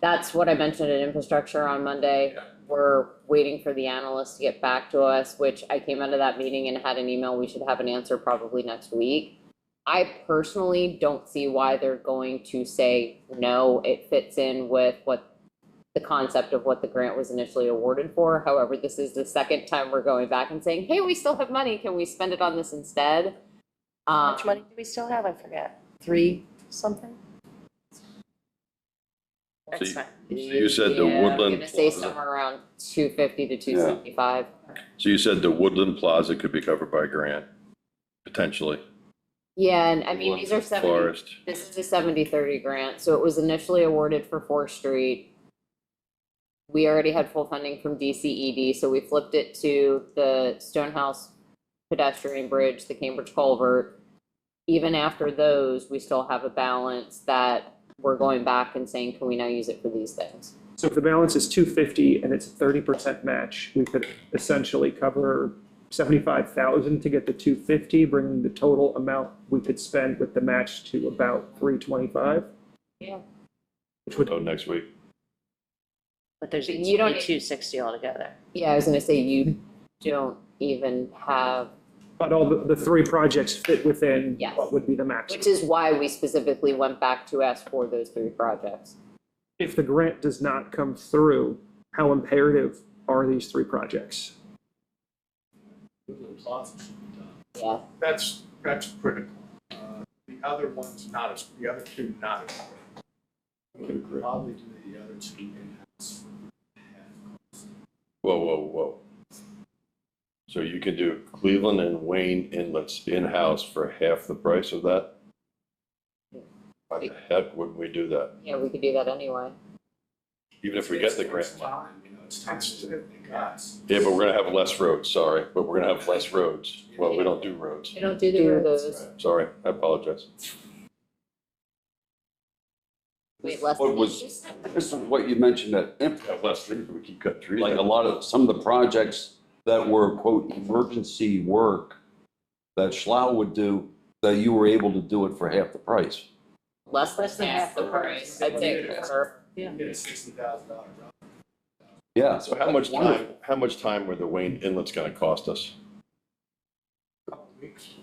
that's what I mentioned in infrastructure on Monday. We're waiting for the analysts to get back to us, which I came out of that meeting and had an email, we should have an answer probably next week. I personally don't see why they're going to say no. It fits in with what the concept of what the grant was initially awarded for. However, this is the second time we're going back and saying, hey, we still have money. Can we spend it on this instead? How much money do we still have? I forget. 3 something? So That's you- fine. so you said the Yeah, I'm Woodland gonna say Plaza. somewhere around 250 to 275. So you said the Woodland Plaza could be covered by a grant, potentially. Yeah, and I mean, these are 70, Forest. this is a 70-30 grant, so it was initially awarded for 4th Street. We already had full funding from DCED, so we flipped it to the Stonehouse pedestrian bridge, the Cambridge culvert. Even after those, we still have a balance that we're going back and saying, can we now use it for these things? So if the balance is 250 and it's a 30% match, we could essentially cover 75,000 to get the 250, bringing the total amount we could spend with the match to about 325. Yeah. Which would, Oh, next week. But there's You don't- 260 altogether. Yeah, I was gonna say, you don't even have, but all the 3 projects fit within Yes. what would be the max. which is why we specifically went back to ask for those 3 projects. If the grant does not come through, how imperative are these 3 projects? Woodland Plaza should be done. Yeah. That's critical. The other ones not as, the other 2 not as. We could probably do the other 2 in-house for half. Whoa. So you can do Cleveland and Wayne inlets in-house for half the price of that? Why the heck wouldn't we do that? Yeah, we could do that anyway. Even if we get the It's grant money? time, you know, it's time to guys. Yeah, but we're gonna have less roads, sorry, but we're gonna have less roads. Well, we don't do roads. They don't do the Do roads. those, Sorry, I apologize. wait, less What than was- this? This is what you mentioned that, Have less trees, we keep cutting trees. like a lot of, some of the projects that were quote emergency work that Schlau would do, that you were able to do it for half the price. Less than half the price, I'd say a quarter. You get a $60,000 job. Yeah. So how much time were the Wayne inlets gonna cost us? Couple weeks.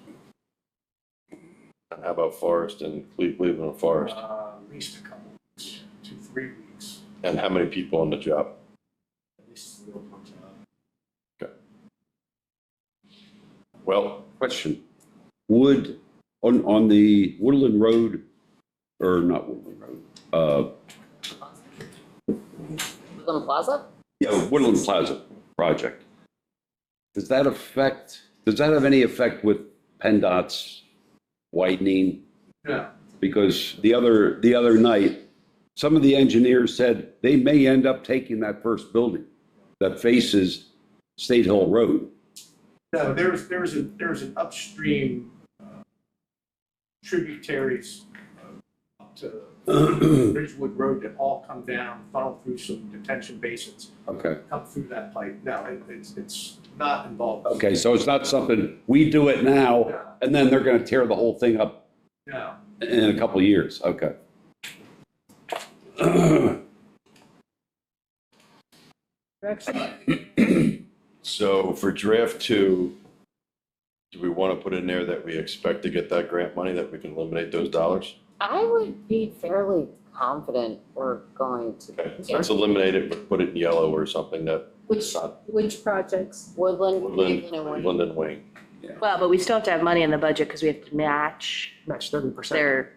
And how about Forest and Cleveland and Forest? At least a couple weeks, 2-3 weeks, And how many people on the job? at least a real punch job. Well, Question, would, on the Woodland Road, or not Woodland Road, Woodland Plaza? yeah, Woodland Plaza project, does that have any effect with PennDOT's widening? No. Because the other night, some of the engineers said they may end up taking that first building that faces State Hill Road. No, there's an upstream tributaries up to Ridgewood Road that all come down, funnel through some detention basins, Okay. come through that pipe. No, it's not involved. Okay, so it's not something, we do it now, and then they're gonna tear the whole thing up No. in a couple of years, okay. so for draft 2, do we want to put in there that we expect to get that grant money, that we can eliminate those dollars? I would be fairly confident we're going to. Okay, so let's eliminate it, but put it in yellow or something that Which projects? Woodland, Woodland, Cleveland, and Wayne. Woodland and Wayne. Well, but we still have to have money in the budget because we have to match Match 30%. their,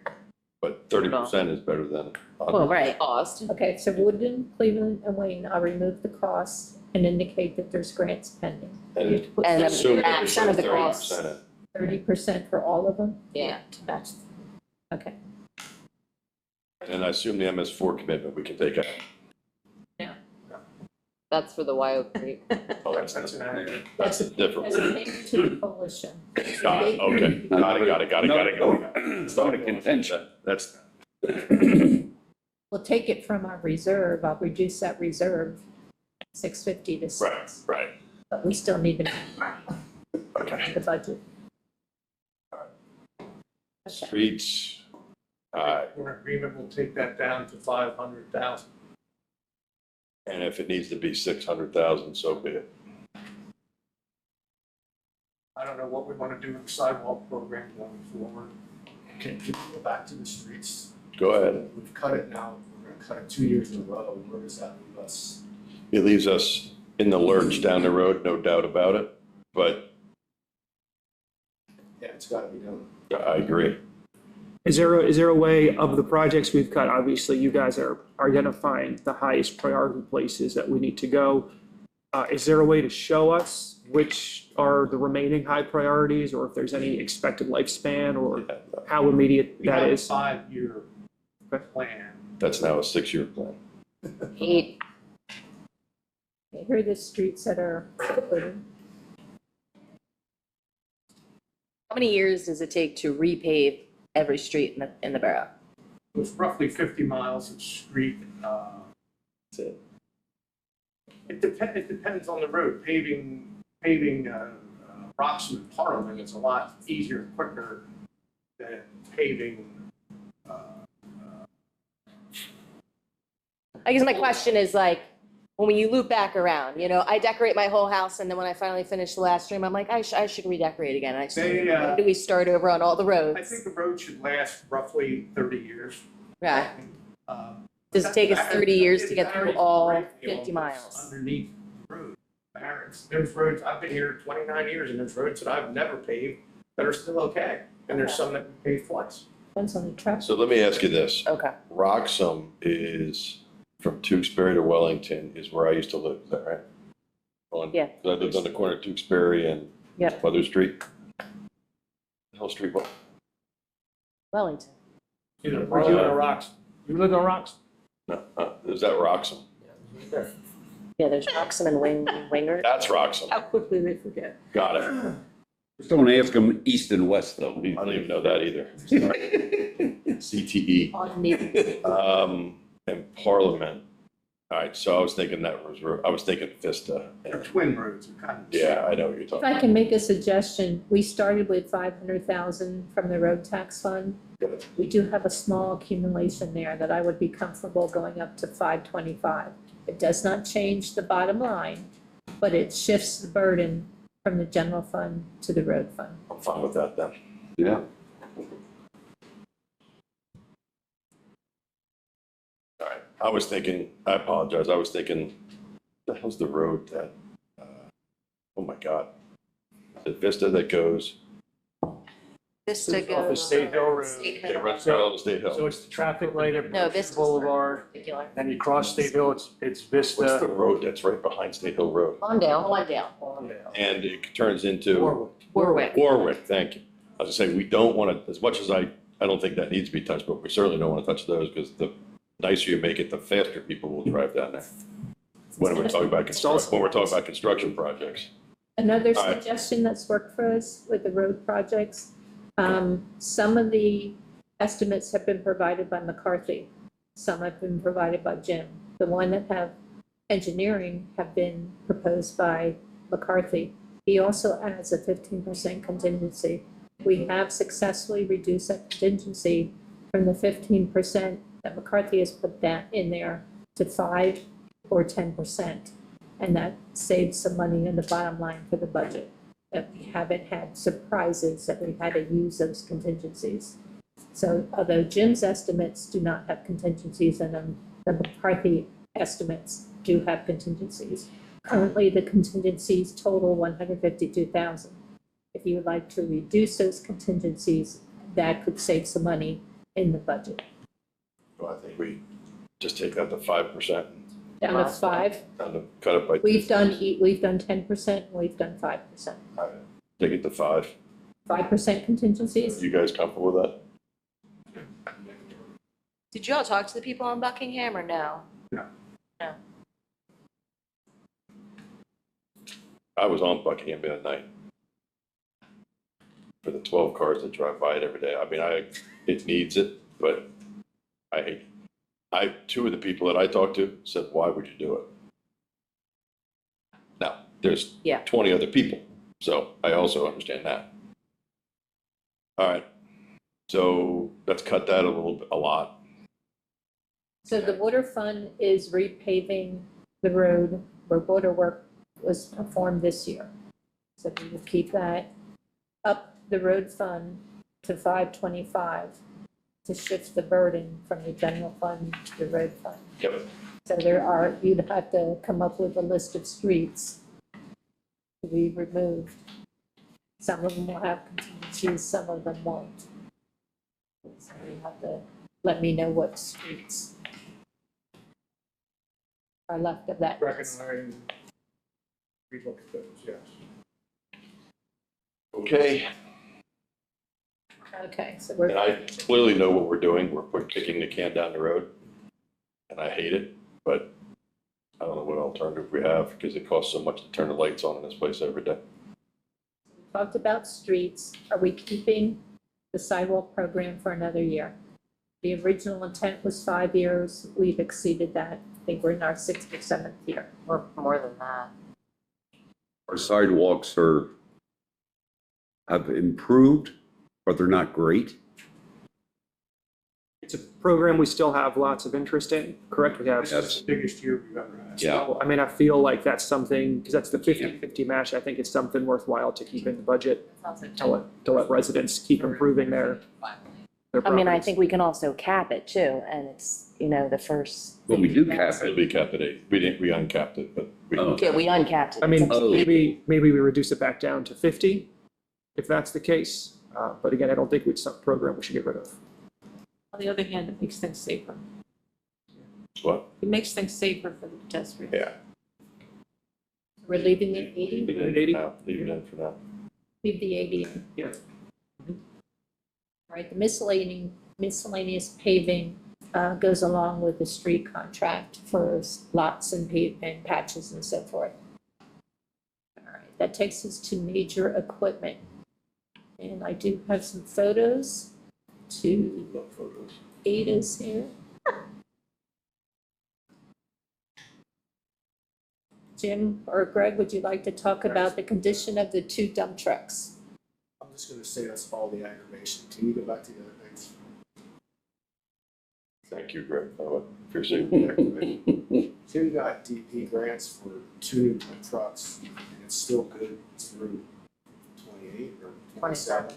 But 30% is better than. well, right. Cost. Okay, so Woodland, Cleveland, and Wayne, I'll remove the cost and indicate that there's grants pending. And You have to put And assume that a there's percent of the 30% cost. in. 30% for all of them? Yeah. To match. Okay. And I assume the MS4 commitment we can take out. That's for the Wild Creek. Oh, that's different. As a payment to the coalition. Got it, okay. Got it. It's not a contention. That's, We'll take it from our reserve, I'll reduce that reserve, 650 to 6. right. But we still need to Okay. make the budget. Streets, We're in agreement, we'll take that down to 500,000. and if it needs to be 600,000, so be it. I don't know what we want to do with the sidewalk program going forward. Can we go back to the streets? Go ahead. We've cut it now, we're gonna cut it 2 years in a row, where does that leave us? It leaves us in the lurch down the road, no doubt about it, but Yeah, it's gotta be done. I agree. Is there a way of the projects we've cut, obviously you guys are identifying the highest priority places that we need to go. Is there a way to show us which are the remaining high priorities, or if there's any expected lifespan, or how immediate We that have a is? 5-year Okay. plan. That's now a 6-year plan. 8. Okay, here are the streets that are included. How many years does it take to repave every street in the borough? It's roughly 50 miles of street. That's it. It depends on the road. Paving Roxham and Parliament is a lot easier and quicker than paving. I guess my question is like, when you loop back around, I decorate my whole house, and then when I finally finish the last room, I'm like, I should redecorate again. And I start, They, when do we start over on all the roads? I think the road should last roughly 30 years. Yeah. Um, Does it take us 30 years to It get through varies all greatly 50 on miles? what's underneath the road. There's roads, I've been here 29 years, and there's roads that I've never paved that are still okay. And there's some that we paved twice. Depends on the traffic. So let me ask you this. Okay. Roxham is from Tewksbury to Wellington is where I used to live, is that right? Yeah. I lived on the corner of Tewksbury and Yep. Mother Street. Hill Street, what? Wellington. Either Where'd you live on Rocks? You lived on Rocks? No, is that Roxham? Yeah, there's Roxham and Winger. That's Roxham. How quickly they forget. Got it. Just don't ask them east and west, though. I don't even know that either. CTE. On the, And Parliament. All right, so I was thinking I was thinking Vista. They're twin roads, they're kind of. Yeah, I know what you're If talking I about. can make a suggestion, we started with 500,000 from the road tax fund. We do have a small accumulation there that I would be comfortable going up to 525. It does not change the bottom line, but it shifts the burden from the general fund to the road fund. I'm fine with that then. Yeah. All right, I was thinking, I apologize, I was thinking, the hell's the road that, oh my God. The Vista that goes, Vista Off of goes. State Hill Road. State it Hill. runs parallel to State So Hill. it's the traffic light at No, Bruce Vista's Boulevard, particular. then you cross State Hill, it's What's Vista. the road that's right behind State Hill Road? Lawndale. Lawndale. And it turns into Warwick. Warwick, thank you. I was gonna say, we don't want to, as much as I don't think that needs to be touched, but we certainly don't want to touch those because the nicer you make it, the faster people will drive down there. When we're talking about construction projects. Another All right. suggestion that's worked for us with the road projects, some of the estimates have been provided by McCarthy. Some have been provided by Jim. The one that have engineering have been proposed by McCarthy. He also adds a 15% contingency. We have successfully reduced that contingency from the 15% that McCarthy has put that in there to 5 or 10%. And that saves some money in the bottom line for the budget. That we haven't had surprises that we've had to use those contingencies. So although Jim's estimates do not have contingencies in them, the McCarthy estimates do have contingencies. Currently, the contingencies total 152,000. If you would like to reduce those contingencies, that could save some money in the budget. Well, I think we just take that to 5%, Down to 5, down to cut it by. we've done 10%, and we've done 5%. Take it to 5. 5% contingencies? You guys comfortable with that? Did you all talk to the people on Buckingham or no? I was on Buckingham the other night for the 12 cars that drive by it every day. I mean, it needs it, but two of the people that I talked to said, why would you do it? Now, there's Yeah. 20 other people, so I also understand that. All right, so let's cut that a lot. So the water fund is repaving the road where water work was performed this year. So we will keep that up the road fund to 525 to shift the burden from the general fund to the road fund. Yep. So you'd have to come up with a list of streets to be removed. Some of them will have contingencies, some of them won't. So you have to let me know what streets are left of that list. Recognize, relook at those, yes. Okay, Okay, so and we're, I clearly know what we're doing. We're kicking the can down the road, and I hate it, but I don't know what alternative we have because it costs so much to turn the lights on in this place every day. talked about streets. Are we keeping the sidewalk program for another year? The original intent was 5 years. We've exceeded that. I think we're in our 6th or 7th year. Or more than that. Our sidewalks have improved, but they're not great. It's a program we still have lots of interest in, correct? We have. Yes. Biggest year we've ever had. Yeah. So, I mean, I feel like that's something, because that's the 50-50 match, I think it's something worthwhile to keep in the budget, Sounds like to let residents keep improving their I mean, I properties. think we can also cap it too, and it's, the first. But we do cap It'll it. be capped at 8. We uncapped it, but we. Oh. Yeah, we uncapped it. I mean, Oh. maybe we reduce it back down to 50, if that's the case. But again, I don't think it's a program we should get rid of. On the other hand, it makes things safer. What? It makes things safer for the pedestrians. Yeah. We're leaving it 80? Leave it at 80? No, leave it in for now. Leave the 80 in. Yeah. All right, the miscellaneous paving goes along with the street contract for lots and patches and so forth. All right, that takes us to major equipment. And I do have some photos to Love photos. aid us here. Jim or Greg, would you like to talk about the condition of the 2 dump trucks? I'm just gonna say that's all the aggravation. Can you go back to the other things? Thank you, Greg. I appreciate it. Tim got DP grants for 2 new dump trucks, and it's still good through 28 or 27.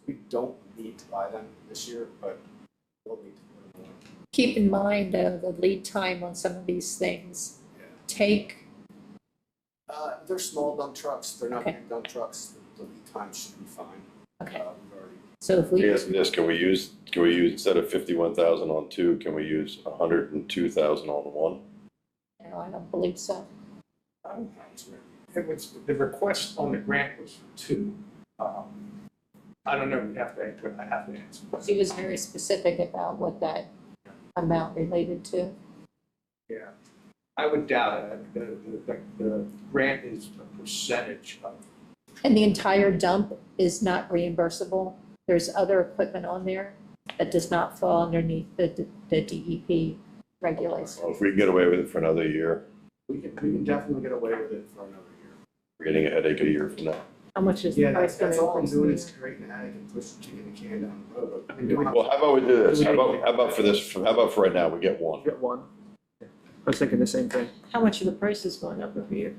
We don't need to buy them this year, but we'll need to put them on. Keep in mind, though, the lead time on some of these things take, They're small dump trucks, they're not Okay. big dump trucks, the lead time should be fine. okay, We've already, so if we, Yes, can we use, instead of 51,000 on 2, can we use 102,000 on 1? no, I don't believe so. I don't know, it's really- it was, the request on the grant was for 2. I don't know, I have to answer. She was very specific about what that amount related to. Yeah, I would doubt it. The grant is a percentage of. And the entire dump is not reimbursable. There's other equipment on there that does not fall underneath the DEP regulations. Well, if we can get away with it for another year, We can definitely get away with it for another year. we're getting a headache a year from now. How much is the Yeah, price that's gonna all I'm increase? doing is creating a headache and pushing, kicking the can down the road. I mean, Well, how about we do this? How about for this, how about for right now, we get 1? Get one. I was thinking the same thing. How much are the prices going up every year?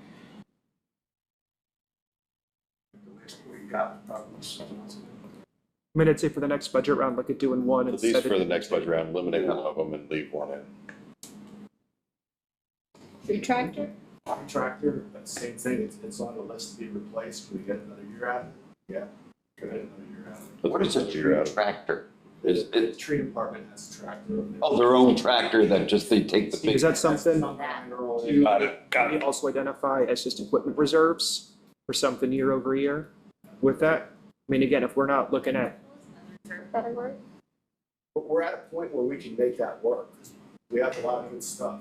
the last we got was probably 6 months ago. I mean, I'd say for the next budget round, look at doing one At instead least for of. the next budget round, eliminate one of them and leave 1 in. Tree tractor? tractor, that's the same thing, it's on the list to be replaced, can we get another year out of it? Yeah. Can we get another year out of it? What is a tree tractor? Is The it, tree department has a tractor. oh, their own tractor that just they take the big. Is that something To we also identify as just equipment reserves or something year over year with that? I mean, again, if we're not looking at, Category? But we're at a point where we can make that work. We have a lot of good stuff.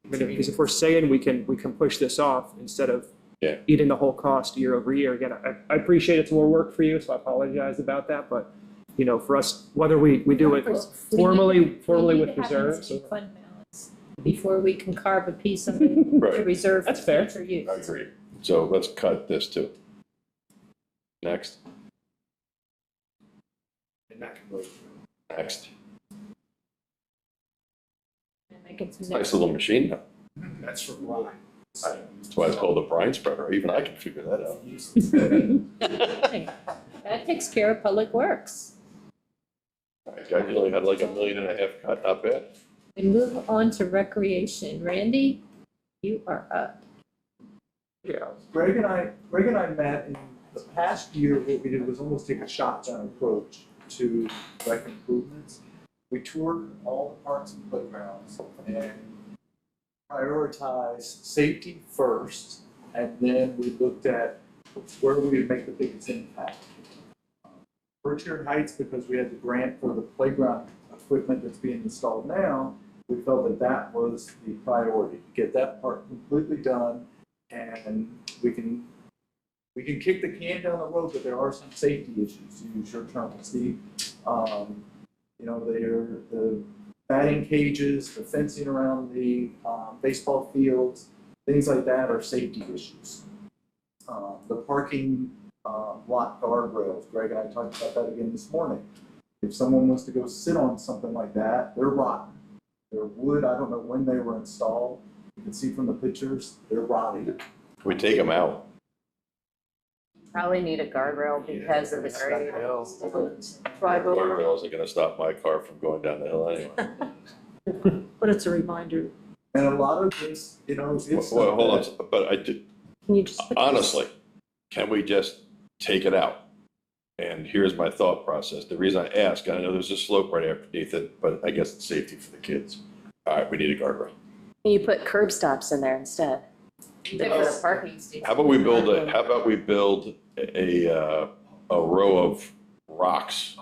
I mean, because if we're saying we can push this off instead of Yeah. eating the whole cost year over year, again, I appreciate it's more work for you, so I apologize about that, but, you know, for us, whether we do it formally with reserves. We need to have fund balance before we can carve a piece of it Right. to reserve for That's fair. future use. I agree. So let's cut this too. Next, And that can go through. next. And make it some Nice little machine though. That's for Brian. That's why it's called a brine spreader. Even I can figure that out. That takes care of public works. I only had like $1.5 million cut, not bad. We move on to recreation. Randy, you are up. Yeah, Greg and I met in the past year. What we did was almost take a shotgun approach to rec improvements. We toured all the parks and playgrounds and prioritized safety first, and then we looked at where we would make the biggest impact. Berkshire Heights, because we had the grant for the playground equipment that's being installed now, we felt that that was the priority, get that part completely done, and we can kick the can down the road, but there are some safety issues, to use your term, Steve. You know, the batting cages, the fencing around the baseball fields, things like that are safety issues. The parking lot guardrails, Greg and I talked about that again this morning. If someone wants to go sit on something like that, they're rotten. They're wood, I don't know when they were installed. You can see from the pictures, they're rotting. Can we take them out? Probably need a guardrail because of the grade. Drive over, Guardrails are gonna stop my car from going down the hill anyway. but it's a reminder. And a lot of this, you know, it's. Well, hold on, but I did, Can you just put this- honestly, can we just take it out? And here's my thought process. The reason I ask, I know there's a slope right underneath it, but I guess it's safety for the kids. All right, we need a guardrail. And you put curb stops in there instead. Even for the parking station. How about we build a row of rocks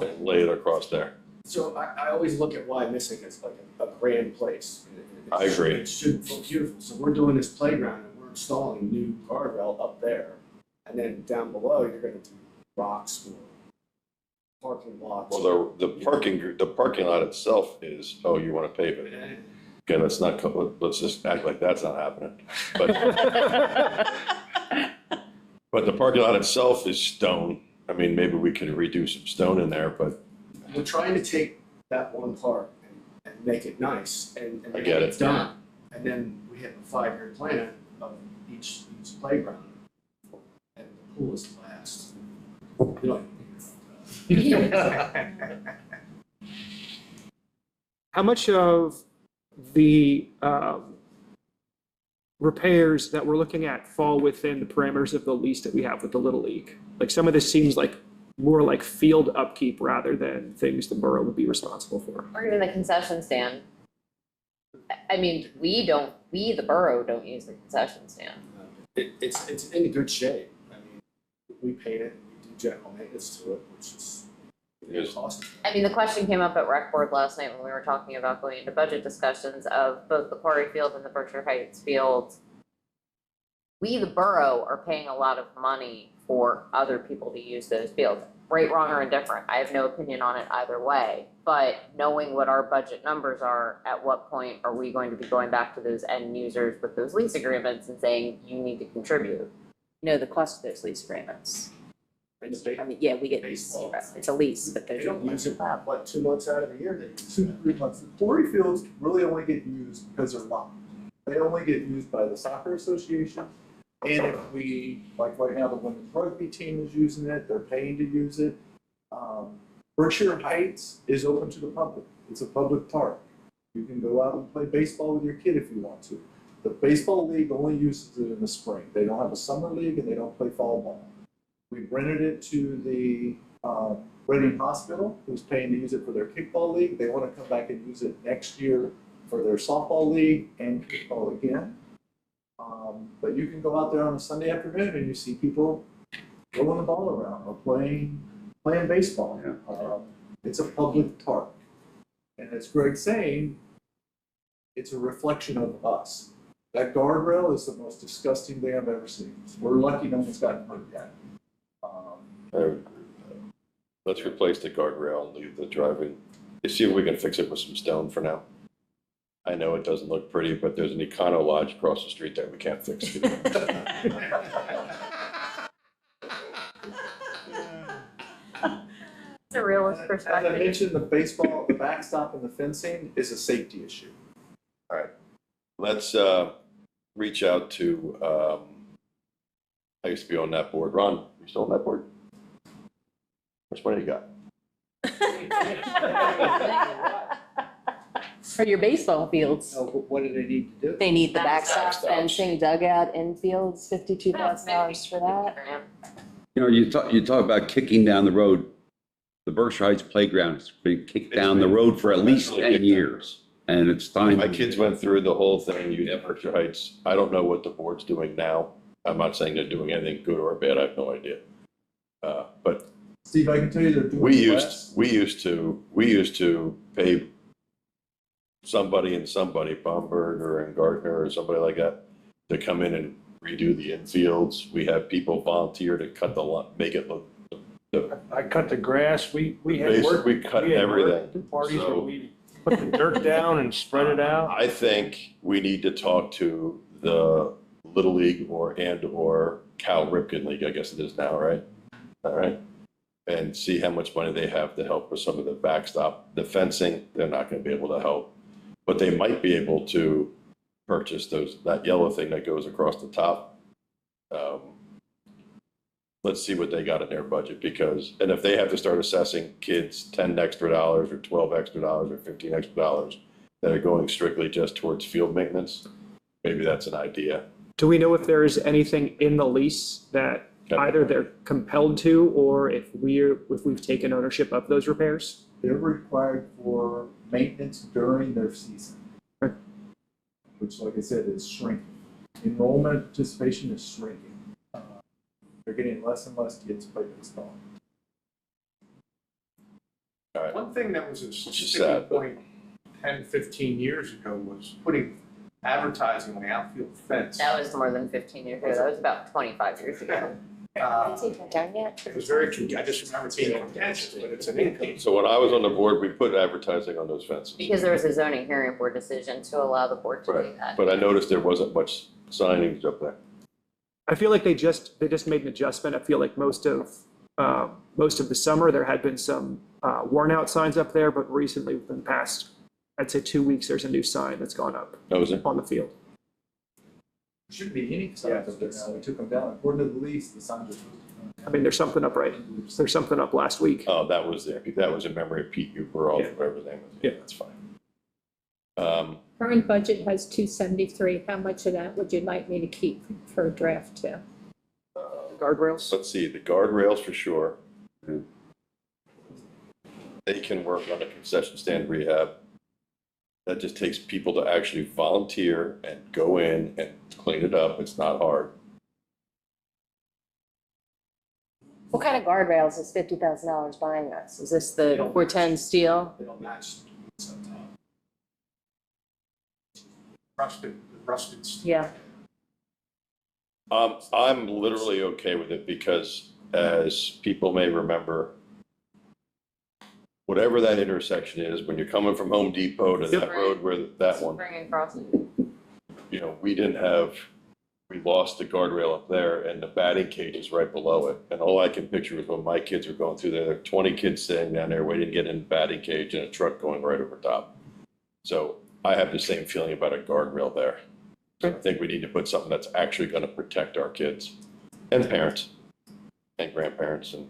and lay it across there? So I always look at Wyomissing as like a grand place. I agree. It should look beautiful. So we're doing this playground and we're installing new guardrail up there. And then down below, you're gonna do rocks or parking lots. Well, the parking lot itself is, oh, you wanna pave it? Okay, let's just act like that's not happening. But the parking lot itself is stone. I mean, maybe we can redo some stone in there, but We're trying to take that one part and make it nice and I make get it it. done. And then we have a 5-year plan of each playground. And the pool is last. How much of the repairs that we're looking at fall within the parameters of the lease that we have with the Little League? Like, some of this seems like more like field upkeep rather than things the borough would be responsible for. Or even the concession stand. I mean, we, the borough, don't use the concession stand. It's in good shape. I mean, we paint it, we do general maintenance to it, which is Yes. awesome. I mean, the question came up at rec board last night when we were talking about going into budget discussions of both the Quarry Field and the Berkshire Heights Field. We, the borough, are paying a lot of money for other people to use those fields. Right, wrong, or indifferent, I have no opinion on it either way. But knowing what our budget numbers are, at what point are we going to be going back to those end users with those lease agreements and saying, you need to contribute? You know, the cost of those lease agreements. And the I mean, yeah, we get, Baseball. it's a lease, but They there's. don't use it, what, 2 months out of the year they use 2 it. to 3 months. The quarry fields really only get used because they're locked. They only get used by the soccer association. And if we, like right now, the women's rugby team is using it, they're paying to use it. Berkshire Heights is open to the public. It's a public park. You can go out and play baseball with your kid if you want to. The baseball league only uses it in the spring. They don't have a summer league and they don't play fall ball. We rented it to the Reading Hospital, who's paying to use it for their kickball league. They want to come back and use it next year for their softball league and kickball again. But you can go out there on a Sunday afternoon and you see people throwing the ball around or playing baseball. It's a public park. And as Greg's saying, it's a reflection of us. That guardrail is the most disgusting thing I've ever seen. We're lucky no one's gotten hurt yet. Let's replace the guardrail and leave the driving. See if we can fix it with some stone for now. I know it doesn't look pretty, but there's an Econo Lodge across the street that we can't fix. It's a realist As I perspective. mentioned, the baseball, the backstop and the fencing is a safety issue. Let's reach out to, I used to be on that board. Ron, you still on that board? How much money you got? For your baseball fields, What do they need to do? they need the backstop Backstops. fencing, dugout, infields, $52,000 for that. You know, you talk about kicking down the road. The Berkshire Heights playground has been kicked down the road for at least 10 years. And it's time. My kids went through the whole thing, used Berkshire Heights. I don't know what the board's doing now. I'm not saying they're doing anything good or bad, I have no idea. But Steve, I can tell you they're doing we less. used to pay somebody, Baumberger and Gardner or somebody like that, to come in and redo the infields. We have people volunteer to cut the lawn, make it look. I cut the grass, we had work. We cut we had work everything. Parties where So- we put the dirt down and spread it out. I think we need to talk to the Little League or Cal Ripken League, I guess it is now, right? All right. And see how much money they have to help with some of the backstop. The fencing, they're not going to be able to help. But they might be able to purchase that yellow thing that goes across the top. Let's see what they got in their budget and if they have to start assessing kids $10 extra or $12 extra or $15 extra that are going strictly just towards field maintenance, maybe that's an idea. Do we know if there is anything in the lease that either they're compelled to, or if we've taken ownership of those repairs? They're required for maintenance during their season, which, like I said, is shrinking. Enrollment participation is shrinking. They're getting less and less kids play baseball. All right. One thing that was a just sticking sad, but- point 10, 15 years ago was putting advertising on the outfield fence. That was more than 15 years ago, that was about 25 years ago. Take that down yet? It was very, I just remember being contentious, but it's an income. So when I was on the board, we put advertising on those fences. Because there was a zoning hearing board decision to allow the board to do Right, that. but I noticed there wasn't much signage up there. I feel like they just made an adjustment. I feel like most of the summer, there had been some worn out signs up there, but recently within the past, I'd say 2 weeks, there's a new sign that's gone up That was it? on the field. Shouldn't be any signs up there now. We took them down. According to the lease, the signs are supposed to I mean, there's something up there's something up last week. Oh, that was in memory of Pete Uber, whatever his name was. Yeah. That's fine. Current budget has 273. How much of that would you like me to keep for draft two? Guardrails? Let's see, the guardrails for sure. They can work on a concession stand rehab. That just takes people to actually volunteer and go in and clean it up. It's not hard. What kind of guardrails is $50,000 buying us? Is this the 410 steel? They don't match. It's on top. Rusted steel. Yeah. I'm literally okay with it because as people may remember, whatever that intersection is, when you're coming from Home Depot to that road where that one, Spring and Cross. you know, we lost the guardrail up there and the batting cage is right below it. And all I can picture is when my kids were going through there, there were 20 kids sitting down there waiting to get in the batting cage and a truck going right over top. So I have the same feeling about a guardrail there. So I think we need to put something that's actually going to protect our kids and parents and grandparents and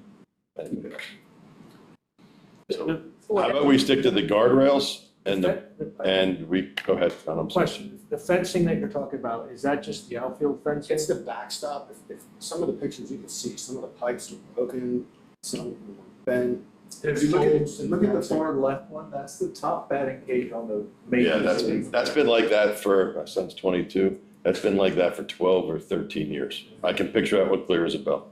so how about we stick to the guardrails And, and we, go ahead, John, I'm sorry. Question, the fencing that you're talking about, is that just the outfield fencing? It's the backstop. If some of the pictures you can see, some of the pipes are broken, some of them are bent. If you look at the far left one, that's the top batting cage on the main. Yeah, that's been like that for, my son's 22, that's been like that for 12 or 13 years. I can picture that what clear as a bell.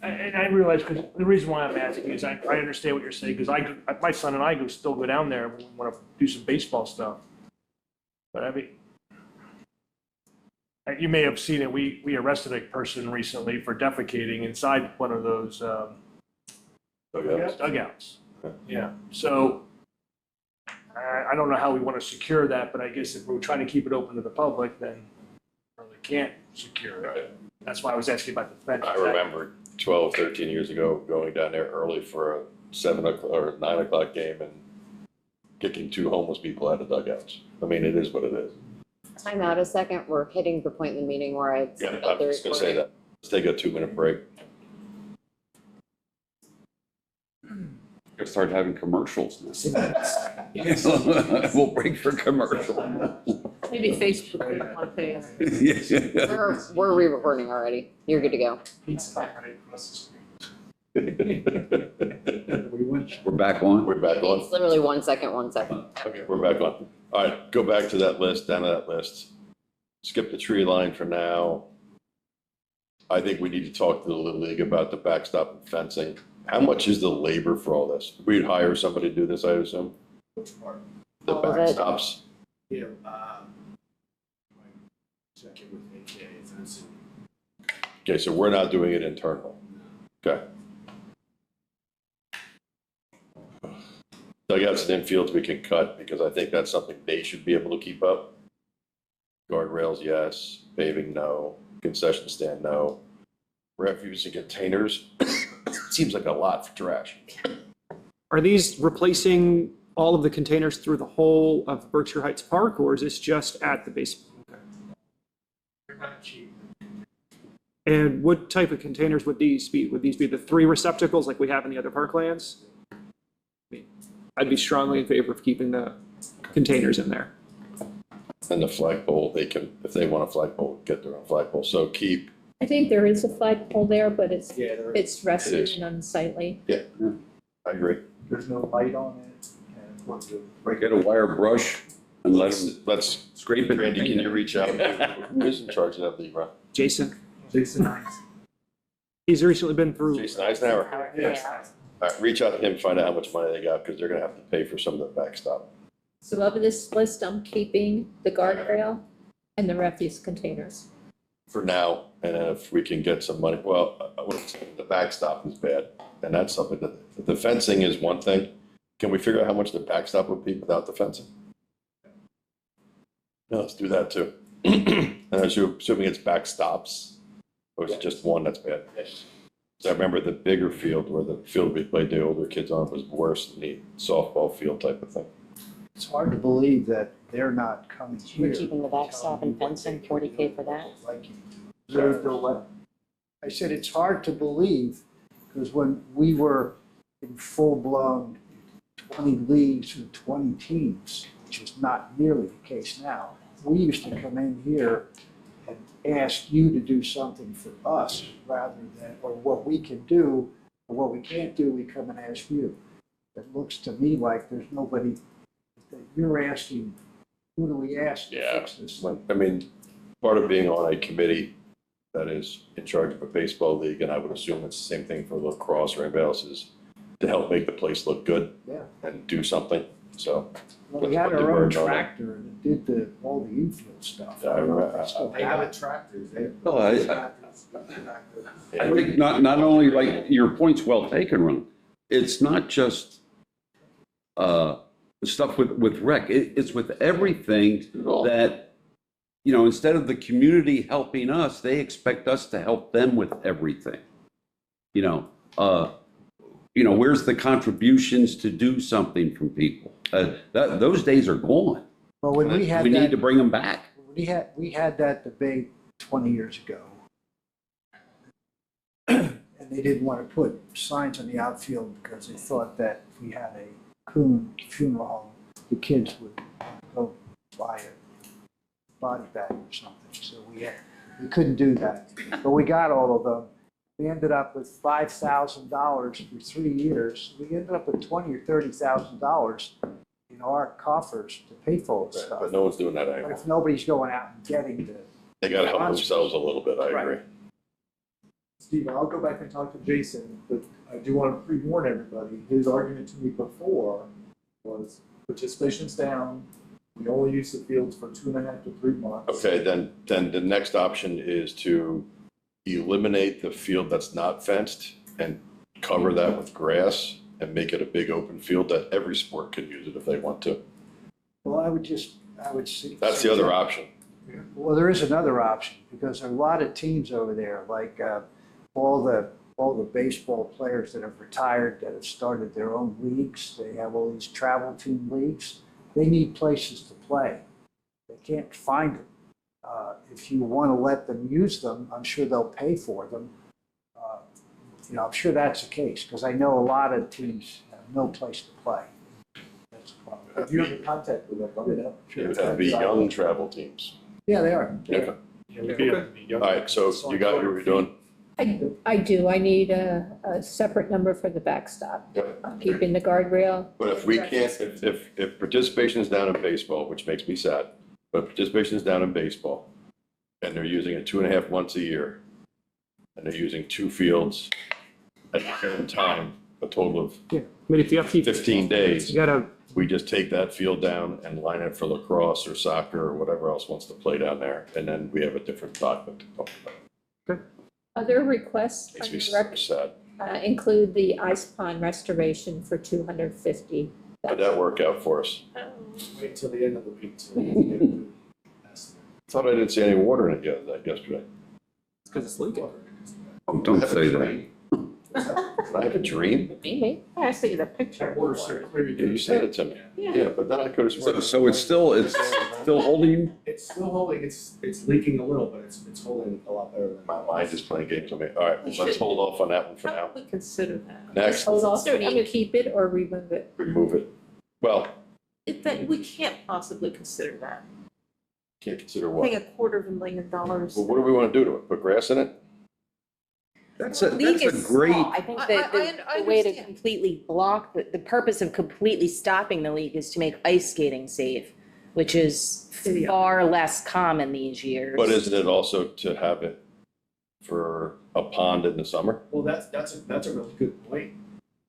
And I realize, because the reason why I'm asking is I understand what you're saying, because my son and I still go down there when we want to do some baseball stuff. But I mean, you may have seen it, we arrested a person recently for defecating inside one of those dugouts. Yeah, so I don't know how we want to secure that, but I guess if we're trying to keep it open to the public, then we really can't secure it. That's why I was asking about the fence. I remember 12, 13 years ago, going down there early for a 7 o'clock or 9 o'clock game and kicking 2 homeless people out of dugouts. I mean, it is what it is. Time out a second, we're hitting the point in the meeting where I. Yeah, I was gonna say that. Let's take a 2-minute break. Gotta start having commercials now. We'll break for commercial. Maybe Facebook doesn't want to pay us. We're re-recording already. You're good to go. We're back on. We're back on. It's literally 1 second, 1 second. Okay, we're back on. All right, go back to that list, down to that list. Skip the tree line for now. I think we need to talk to the Little League about the backstop and fencing. How much is the labor for all this? We'd hire somebody to do this, I assume? Which part? The All of it. backstops. Yeah, check it with AKA fencing. Okay, so we're not doing it internal. Okay. Dugouts and infields we can cut because I think that's something they should be able to keep up. Guardrails, yes. Paving, no. Concession stand, no. Refuse and containers, seems like a lot for trash. Are these replacing all of the containers through the whole of Berkshire Heights Park, or is this just at the base? They're not cheap. And what type of containers would these be? Would these be the 3 receptacles like we have in the other parklands? I'd be strongly in favor of keeping the containers in there. And the flagpole, they can, if they want a flagpole, get their own flagpole. So keep, I think there is a flagpole there, but it's Yeah, there is. it's rusted It is. and unsightly. I agree. There's no light on it, and it's one of the. Get a wire brush and let them Let's, scrape it. Randy, can you reach out? Who is in charge of that league, right? Jason, Jason Hines. he's recently been through. Jason Eisenhower? Yeah. All right, reach out to him, find out how much money they got, because they're gonna have to pay for some of the backstop. So of this list, I'm keeping the guardrail and the refuse containers. For now, and then if we can get some money, well, I wouldn't say the backstop is bad, and that's something that, the fencing is one thing. Can we figure out how much the backstop would be without the fencing? Yeah, let's do that too. And assuming it's backstops, or is it just one that's bad? So I remember the bigger field where the field we played the older kids on was worse than the softball field type of thing. It's hard to believe that they're not coming here. We're keeping the backstop and fencing, 40K for that. Like you. There's no light. I said it's hard to believe, because when we were in full-blown 20 leagues and 20 teams, which is not nearly the case now, we used to come in here and ask you to do something for us rather than, or what we can do, or what we can't do, we come and ask you. It looks to me like there's nobody that you're asking, who do we ask to Yeah. fix this? I mean, part of being on a committee that is in charge of a baseball league, and I would assume it's the same thing for lacrosse or anybody else, is to help make the place look good Yeah. and do something, so. Well, we let's had put the our own burden on them. tractor that did all the infield stuff. Yeah, I remember. They still They have a tractor. They have No, I Yeah. think not only like, your point's well taken, Ron. It's not just, stuff with rec. It's with everything that, instead of the community helping us, they expect us to help them with everything. Where's the contributions to do something from people? Those days are gone. Well, when we had We need that, to bring them back. we had that debate 20 years ago. And they didn't want to put signs on the outfield because they thought that if we had a coon funeral home, the kids would go buy a body bag or something. So we couldn't do that. But we got all of them. We ended up with $5,000 for 3 years. We ended up with $20,000 or $30,000 in our coffers to pay for all this stuff. But no one's doing that But anymore. if nobody's going out and getting the, They gotta help themselves a little bit, I agree. Steve, I'll go back and talk to Jason, but I do want to pre-warn everybody, his argument to me before was participation's down, we only use the fields for 2.5 to 3 months. Okay, then the next option is to eliminate the field that's not fenced and cover that with grass and make it a big open field that every sport could use it if they want to. well, I would see. That's the other option. Well, there is another option, because there are a lot of teams over there, like all the baseball players that have retired, that have started their own leagues. They have all these travel team leagues. They need places to play. They can't find them. If you want to let them use them, I'm sure they'll pay for them. I'm sure that's the case, because I know a lot of teams have no place to play. That's the problem. If you have a contact with them, let me know. It would be young travel teams. Yeah, they are. Okay. Yeah, All right, so you got what you're doing? I do. I need a separate number for the backstop. Yep. I'm keeping the guardrail. But if we can't, if participation is down in baseball, which makes me sad, but participation is down in baseball, and they're using it 2.5 months a year, and they're using 2 fields at the same time, a total of Yeah, I mean, if you have to, 15 days, you gotta, we just take that field down and line it for lacrosse or soccer or whatever else wants to play down there, and then we have a different document to talk about. Other requests Makes on me the so record sad. include the ice pond restoration for $250. How'd that work out for us? Wait till the end of the week to get a good estimate. Thought I didn't see any water in it yesterday. because it's leaking. Oh, don't say that. Did I have a dream? Maybe. I see the picture. Water so clear you Yeah, you said it to me. Yeah, but then I could have So, sworn. so it's still holding? It's still holding, it's leaking a little, but it's holding a lot better than. My mind is playing games with me. All right, let's hold off on that one for now. Probably consider that. Next, Hold off, I mean- keep it or remove it. remove it. Well, That, we can't possibly consider that. can't consider Paying what? $250,000. Well, what do we want to do to it? Put grass in it? That's Leak a is great, small. I think that I the way to understand. completely block, the purpose of completely stopping the leak is to make ice skating safe, which is far less common these years. But isn't it also to have it for a pond in the summer? Well, that's a really good point.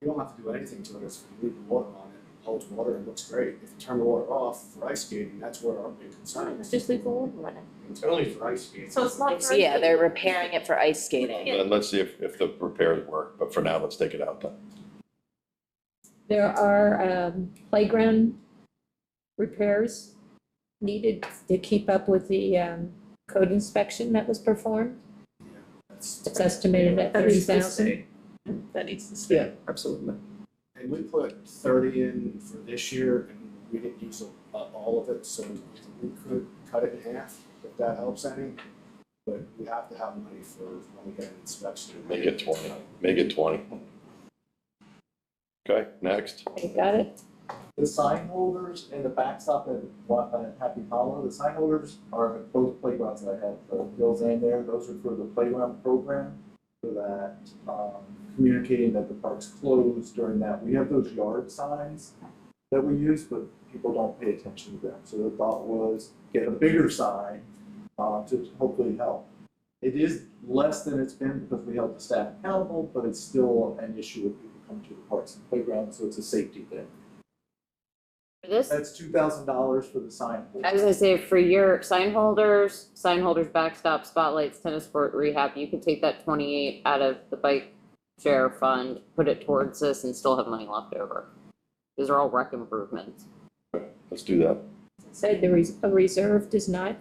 You don't have to do anything to it, it's leave the water on it, holds water and looks great. If you turn the water off for ice skating, that's where our big concern is. Just leave the water running. It's only for ice skating. So it's not. So, yeah, they're repairing it for ice skating. Then let's see if the repairs work, but for now, let's take it out then. There are playground repairs needed to keep up with the code inspection that was performed. It's estimated at That needs to $3,000. stay. That needs to stay. Yeah, absolutely. And we put 30 in for this year, and we didn't use all of it, so we could cut it in half, if that helps any. But we have to have money for when we get an inspection. Make it 20, make it 20. Okay, next. Okay, got it? The sign holders and the backstop at Happy Hollow, the sign holders are at both playgrounds that I have, Bill's and there, those are for the playground program, for that, communicating that the park's closed during that. We have those yard signs that we use, but people don't pay attention to them. So the thought was get a bigger sign, to hopefully help. It is less than it's been because we held the staff accountable, but it's still an issue when people come to the parks and playgrounds, so it's a safety thing. For this, That's $2,000 for the sign. I was gonna say, for your sign holders, backstop, spotlights, tennis court rehab, you could take that 28 out of the bike share fund, put it towards this and still have money left over. These are all rec improvements. Let's do that. Said a reserve does not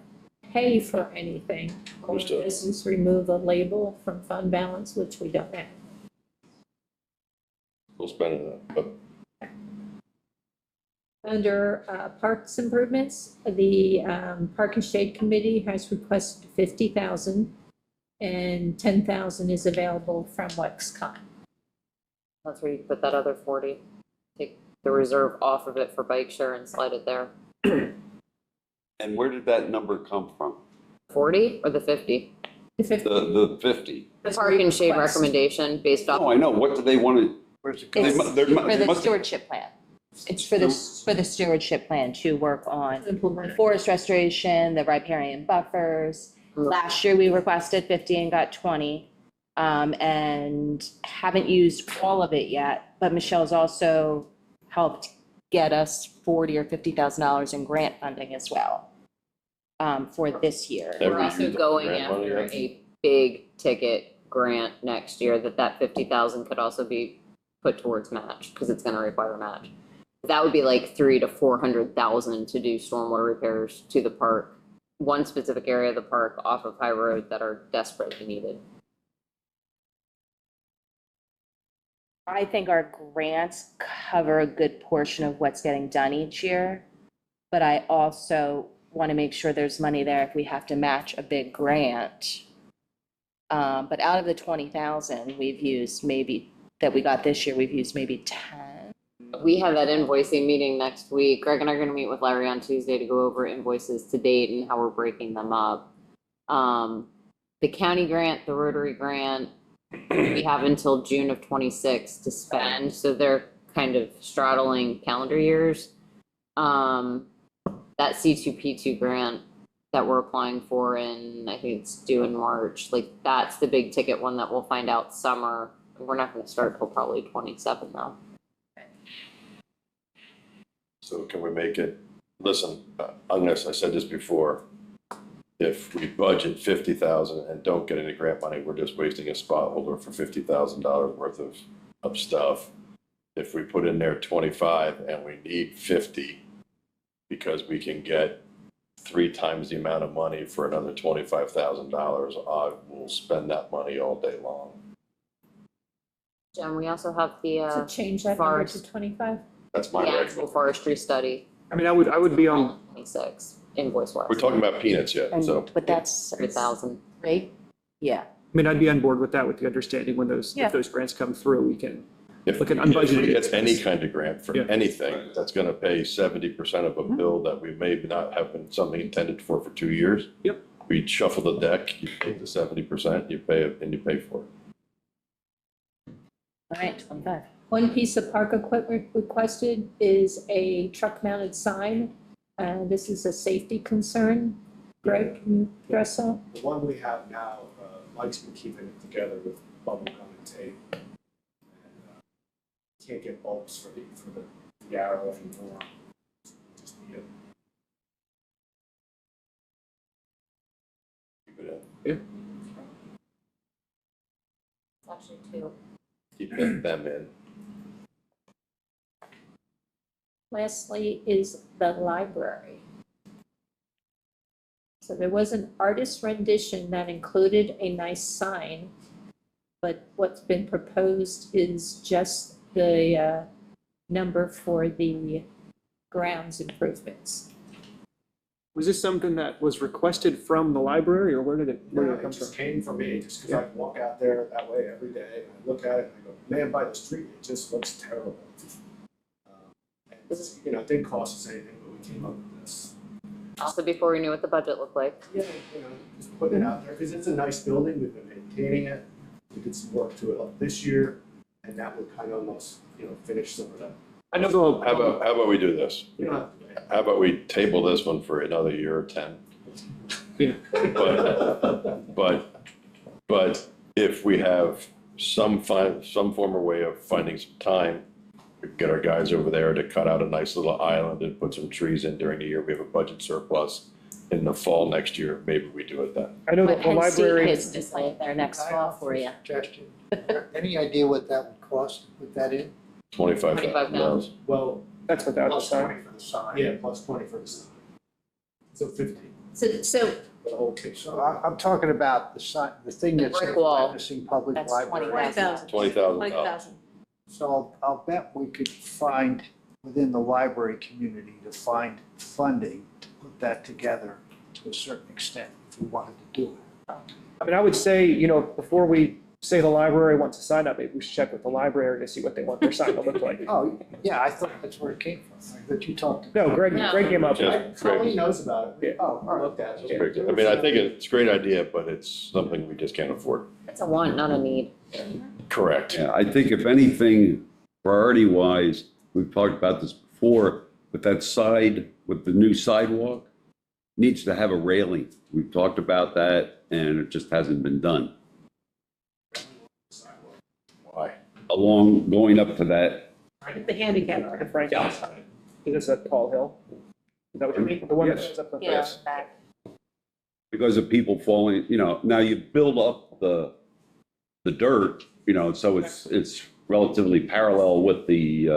pay for anything. Or Understood. business remove a label from fund balance, which we don't have. We'll spend it, but Under parks improvements, the Park and Shade Committee has requested 50,000, and 10,000 is available from WexCon. That's where you put that other 40. Take the reserve off of it for bike share and slide it there. And where did that number come from? 40 or the 50? The 50? The park and shade recommendation based off. No, I know, what do they want to? Where's it It's going? for the stewardship plan. It's for the stewardship plan to work on Implement. forest restoration, the riparian buffers. Last year, we requested 50 and got 20, and haven't used all of it yet. But Michelle's also helped get us $40,000 or $50,000 in grant funding as well, for this year. Have We're we also used the going grant money after yet? a big ticket grant next year that 50,000 could also be put towards match, because it's gonna require a match. That would be like 300,000 to 400,000 to do stormwater repairs to the park, one specific area of the park off of High Road that are desperately needed. I think our grants cover a good portion of what's getting done each year. But I also want to make sure there's money there if we have to match a big grant. But out of the 20,000 we've used maybe, that we got this year, we've used maybe 10. We have that invoicing meeting next week. Greg and I are gonna meet with Larry on Tuesday to go over invoices to date and how we're breaking them up. The county grant, the Rotary grant, we have until June of 26 to spend, so they're kind of straddling calendar years. That C2P2 grant that we're applying for, and I think it's due in March, like that's the big ticket one that we'll find out summer. We're not gonna start till probably 27 though. So can we make it, listen, unless I said this before, if we budget 50,000 and don't get any grant money, we're just wasting a spot holder for $50,000 worth of stuff. If we put in there 25 and we need 50, because we can get 3 times the amount of money for another $25,000, I will spend that money all day long. Jen, we also have the, To change that number to forest. 25? That's my the actual recommendation. forestry study, I mean, I would be on, 26, invoice wise. We're talking about peanuts yet, And, so. but that's, 3,000. right? Yeah. I mean, I'd be on board with that, with the understanding when Yeah. if those grants come through, we can, If Look at if we unbudgeted get any expense. kind of grant for Yeah. anything, that's gonna pay 70% of a bill that we may not have been something intended for 2 years. Yep. We shuffle the deck, you take the 70%, you pay it, and you pay for it. All right, 25. One piece of park equipment requested is a truck-mounted sign. This is a safety concern. Greg, can you address that? The one we have now, Mike's been keeping it together with bubble gum and tape. And, can't get bulbs for the arrow anymore. Just need it. Keep it in. Actually, two. Keep them in. Lastly is the library. So there was an artist rendition that included a nice sign, but what's been proposed is just the number for the grounds improvements. was this something that was requested from the library, or where did it It come just from? came from me, just because I walk out there that way every day, and I look at it and I go, man, by the street, it just looks terrible. And, you know, it didn't cost us anything, but we came up with this. Also before we knew what the budget looked like. Yeah, you know, just putting it out there, because it's a nice building, we've been maintaining it, we did some work to it this year, and that would kind of almost, you know, finish some of that. I know the, How about we do this? You don't have to. How about we table this one for another year or 10? Yeah. But if we have some form or way of finding some time, we can get our guys over there to cut out a nice little island and put some trees in during the year. We have a budget surplus. In the fall next year, maybe we do it then. I know My the Penn State library, kids just like there next fall for you. Suggestion. Any idea what that would cost to put that in? $25,000. Well, that's without the plus sign. 20 for the sign. Yeah, plus 20 for the sign. So 50 So for the whole case. So I'm talking about the sign, the thing that's brick in wall. Wyomissing Public That's Library. 20,000. $20,000. So I'll bet we could find within the library community to find funding to put that together to a certain extent if we wanted to do it. I mean, I would say, before we say the library wants a sign up, maybe we should check with the library to see what they want their sign to look like. Oh, yeah, I thought that's where it came from, that you talked to. No, Greg came up with Yeah. it. Colleen knows about it. Yeah. Oh, all right. Looked at it. Great. I mean, I think it's a great idea, but it's something we just can't afford. It's a want, not a need. Correct. Yeah, I think if anything, priority-wise, we've talked about this before, but that side with the new sidewalk needs to have a railing. We've talked about that, and it just hasn't been done. Why? Along, going up to that, The handicap. The Frank House sign. Is this a tall hill? Is that what you mean? The one that Yes. goes up the. Yeah, back. because of people falling, now you build up the dirt, so it's relatively parallel with the,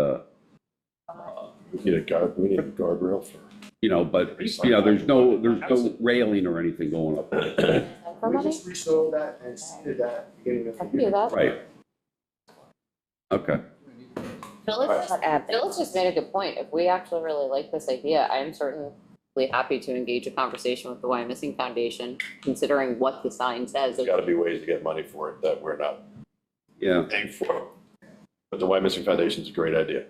We need a guardrail for. but, there's no railing or anything going up there. For We money? just resold that and did that beginning of I the can do year. that. Right. Okay. Phyllis just made a good point. If we actually really like this idea, I am certainly happy to engage a conversation with the Wyomissing Foundation, considering what the sign says. There's gotta be ways to get money for it that we're not Yeah. paying for. But the Wyomissing Foundation is a great idea.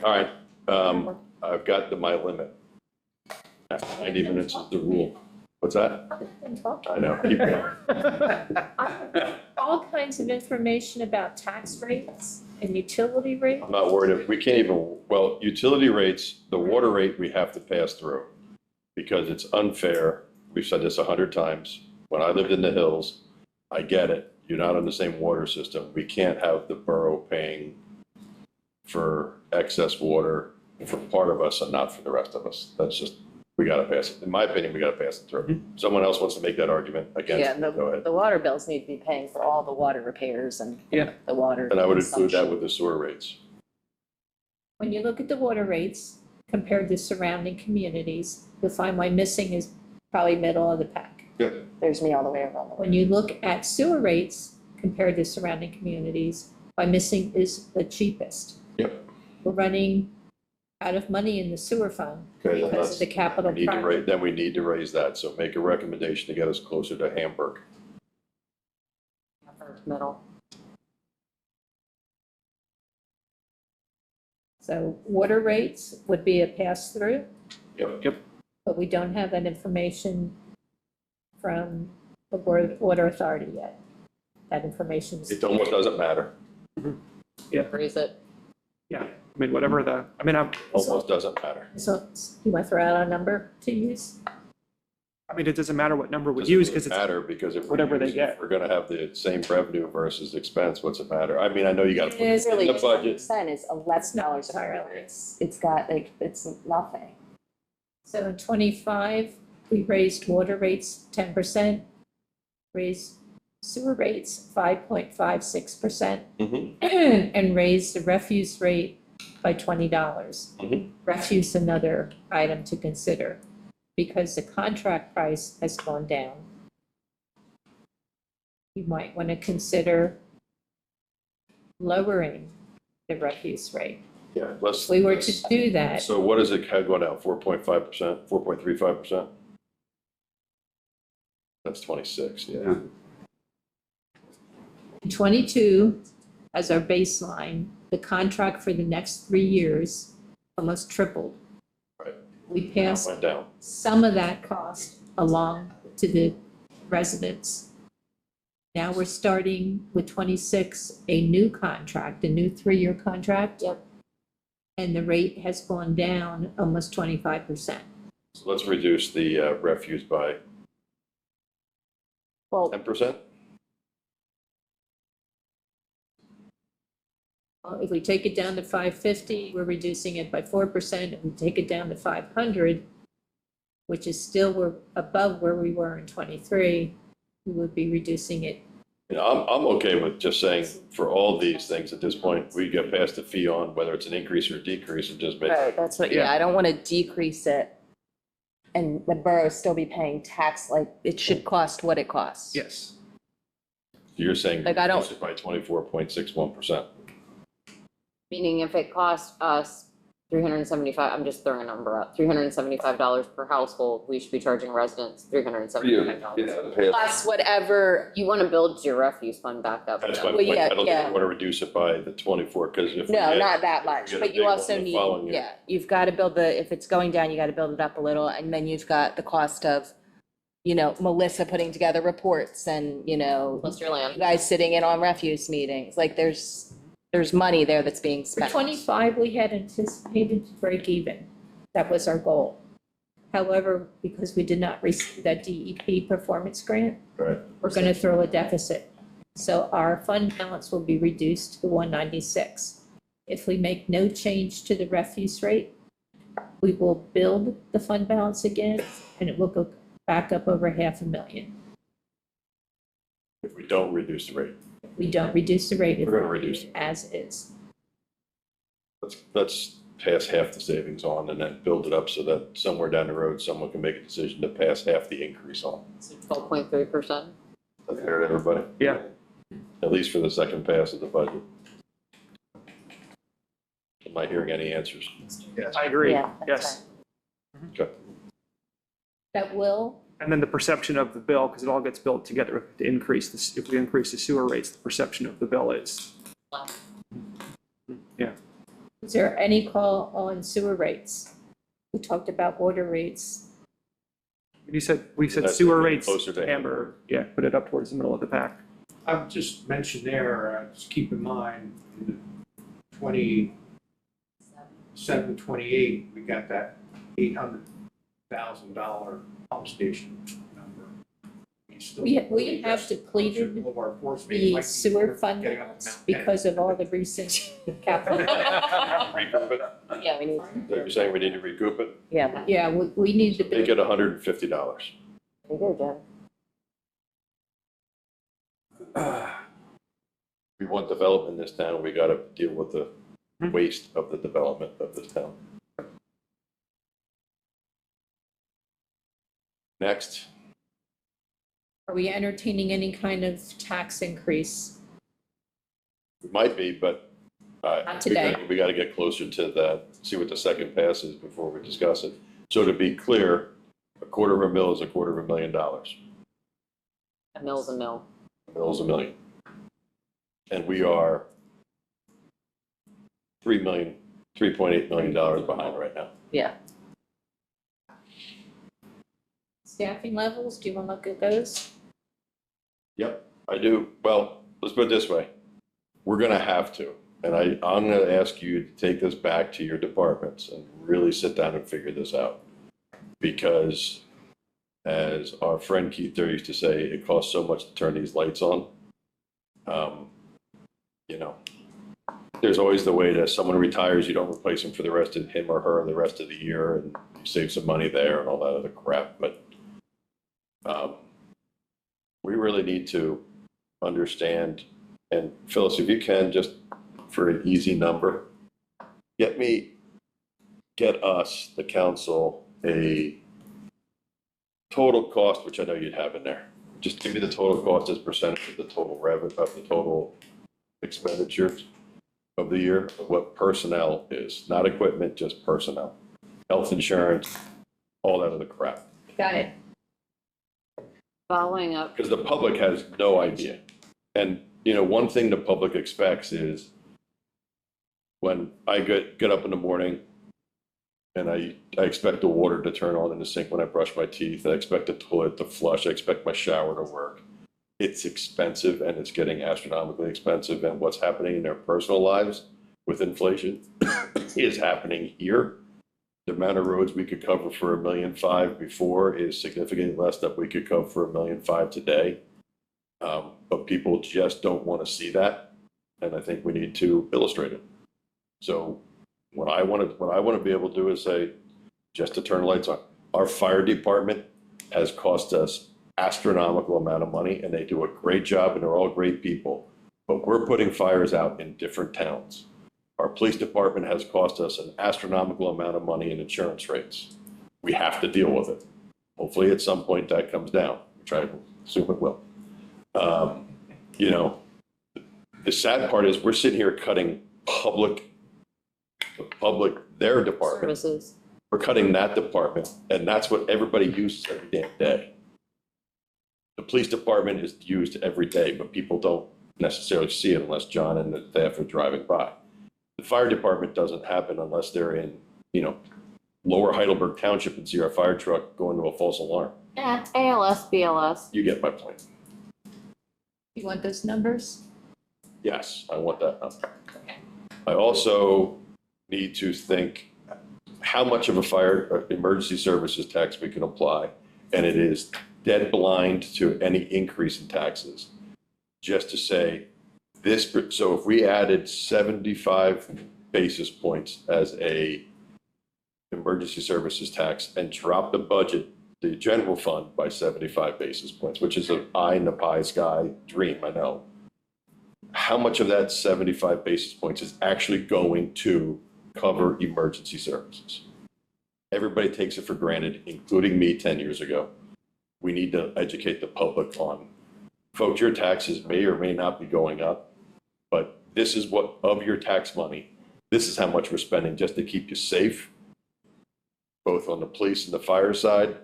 All right, I've got my limit. 90 minutes is the rule. What's that? I know, keep going. All kinds of information about tax rates and utility rates. I'm not worried, we can't even, well, utility rates, the water rate we have to pass through because it's unfair. We've said this 100 times. When I lived in the hills, I get it. You're not on the same water system. We can't have the borough paying for excess water for part of us and not for the rest of us. That's just, we gotta pass it. In my opinion, we gotta pass it through. Someone else wants to make that argument against Yeah, it, go ahead. the water bills need to be paying for all the water repairs and Yeah. the water. And I would include that consumption. with the sewer rates. When you look at the water rates compared to surrounding communities, you'll find Wyomissing is probably middle of the pack. There's me all the way around. When you look at sewer rates compared to surrounding communities, Wyomissing is the cheapest. Yep. We're running out of money in the sewer fund Okay, then because that's, of the capital we need to project. raise, then we need to raise that. So make a recommendation to get us closer to Hamburg. Middle. So water rates would be a pass-through, Yep. but we don't have that information from the water authority yet. That information is. It almost doesn't matter. Raise it. Whatever I'm Almost doesn't matter. So you want to throw out a number to use? it doesn't matter what number we Doesn't use really because it's, matter because if whatever they if get. we're gonna have the same revenue versus expense, what's it matter? I mean, I know you gotta put It's it in really, the budget. percent is $11 an hour. It's got, it's nothing. So in '25, we raised water rates 10%, raised sewer rates 5.56%, Mhm. and raised the refuse rate by $20. Mhm. Refuse, another item to consider, because the contract price has gone down. You might want to consider lowering the refuse rate. Yeah, let's. If we were to do that, So what is it, had gone down, 4.5%, 4.35%? That's 26, yeah. in '22, as our baseline, the contract for the next 3 years almost tripled. Right. We passed Went down. some of that cost along to the residents. Now we're starting with '26, a new contract, a new 3-year contract. Yep. And the rate has gone down almost 25%. So let's reduce the refuse by Well, 10%? If we take it down to 550, we're reducing it by 4%. If we take it down to 500, which is still we're above where we were in '23, we would be reducing it. I'm okay with just saying for all these things at this point, we get past the fee on whether it's an increase or a decrease and just make. right, that's what, yeah, I don't want to decrease it and the borough still be paying tax, like, it should cost what it costs. yes. You're saying Like, I don't- reduce it by 24.61%. Meaning if it costs us $375, I'm just throwing a number out, $375 per household, we should be charging residents $375. Yeah, Plus whatever, You wanna build your refuse fund back up. that's though. my Well, point. yeah, I don't think yeah. we want to reduce it by the 24, because if we no, get- not that if much, we get a but you big one also the need, following year. yeah, you've got to build the, if it's going down, you got to build it up a little, and then you've got the cost of, you know, Melissa putting together reports and, you know, Plus your you land. guys sitting in on refuse meetings, like there's money there that's being For spent. 25, we had anticipated to break even. That was our goal. However, because we did not receive that DEP performance grant, Right. we're going to throw a deficit. So our fund balance will be reduced to 196. If we make no change to the refuse rate, we will build the fund balance again, and it will go back up over $500,000. If we don't reduce the rate, If we don't reduce the rate, We're gonna reduce it. as is. let's pass half the savings on and then build it up so that somewhere down the road, someone can make a decision to pass half the increase on. 12.3%. Is that fair to everybody? Yeah. At least for the second pass of the budget. Am I hearing any answers? I agree, Yeah, that's yes. Okay. That will, And then the perception of the bill, because it all gets billed together, to increase this, if we increase the sewer rates, the perception of the bill is. Yeah, is there any call on sewer rates? We talked about water rates. we said That's sewer getting rates, closer to Amber, yeah, put it up towards the middle of the pack. I've just mentioned there, just keep in mind, in 27, 28, we got that $800,000 pump station number. We have depleted the sewer fund balance because of all the recent capital. Recoup it? Yeah, we need, Is that you're saying we need to recoup it? yeah. Yeah, we need to. Make it $150. You go, Jen. We want development in this town, we gotta deal with the Hmm. waste of the development of this town. Next, Are we entertaining any kind of tax increase? we might be, but Not today. we gotta get closer to that, see what the second pass is before we discuss it. So to be clear, $250,000 is $250,000. A mill's a mill. A mill's $1 million. And we are $3.8 million behind right now. Yeah. Staffing levels, do you want to look at those? Yep, I do. Well, let's put it this way. We're gonna have to, and I'm gonna ask you to take this back to your departments and really sit down and figure this out. Because as our friend Keith there used to say, it costs so much to turn these lights on. You know, there's always the way that someone retires, you don't replace them for the rest of him or her the rest of the year, and you save some money there and all that other crap, but we really need to understand, and Phyllis, if you can, just for an easy number, get us, the council, a total cost, which I know you'd have in there. Just give me the total cost as percentage of the total revenue, of the total expenditures of the year, of what personnel is, not equipment, just personnel. Health insurance, all that other crap. Got it. Following up, Because the public has no idea. And, you know, one thing the public expects is when I get up in the morning and I expect the water to turn on in the sink when I brush my teeth, I expect the toilet to flush, I expect my shower to work. It's expensive and it's getting astronomically expensive, and what's happening in their personal lives with inflation is happening here. The amount of roads we could cover for $1.5 million before is significantly less than we could cover for $1.5 million today. But people just don't want to see that, and I think we need to illustrate it. So what I want to be able to do is say, just to turn the lights on. Our fire department has cost us astronomical amount of money, and they do a great job, and they're all great people. But we're putting fires out in different towns. Our police department has cost us an astronomical amount of money in insurance rates. We have to deal with it. Hopefully at some point that comes down, which I assume it will. You know, the sad part is we're sitting here cutting public the public, their department. Services. We're cutting that department, and that's what everybody uses every damn day. The police department is used every day, but people don't necessarily see it unless John and the staff are driving by. The fire department doesn't happen unless they're in, Lower Heidelberg Township and see our fire truck go into a false alarm. Yeah, ALS, BLS. You get my point. You want those numbers? Yes, I want that number. I also need to think how much of a fire emergency services tax we can apply, and it is dead blind to any increase in taxes. Just to say this, so if we added 75 basis points as a emergency services tax and dropped the budget, the general fund by 75 basis points, which is an eye in the pie sky dream, I know. How much of that 75 basis points is actually going to cover emergency services? Everybody takes it for granted, including me 10 years ago. We need to educate the public on, folks, your taxes may or may not be going up, but this is what, of your tax money, this is how much we're spending just to keep you safe, both on the police and the fire side,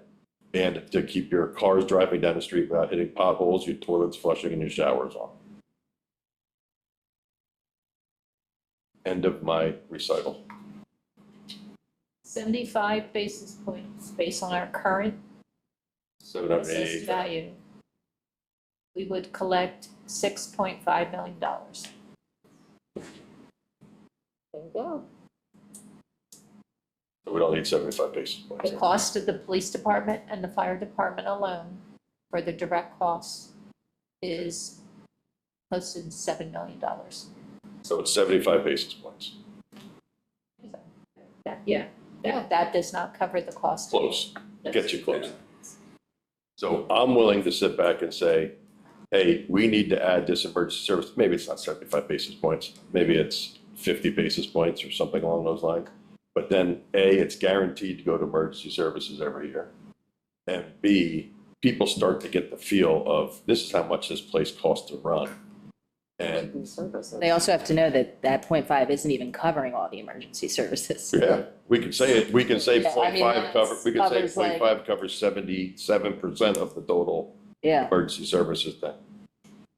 and to keep your cars driving down the street without hitting potholes, your toilets flushing, and your showers on. End of my recital. 75 basis points based on our current assessed 788. value. We would collect $6.5 million. There you go. So we don't need 75 basis points. The cost of the police department and the fire department alone for the direct costs is close to $7 million. So it's 75 basis points. Yeah, that does not cover the cost. Close. Get you close. So I'm willing to sit back and say, hey, we need to add this emergency service. Maybe it's not 75 basis points. Maybe it's 50 basis points or something along those lines. But then A, it's guaranteed to go to emergency services every year. And B, people start to get the feel of this is how much this place costs to run. And They also have to know that that 0.5 isn't even covering all the emergency services. yeah, we can say it, we can say Yeah, I mean, 0.5 cover, we can say covers like- 0.5 covers 77% of the total Yeah, emergency services thing.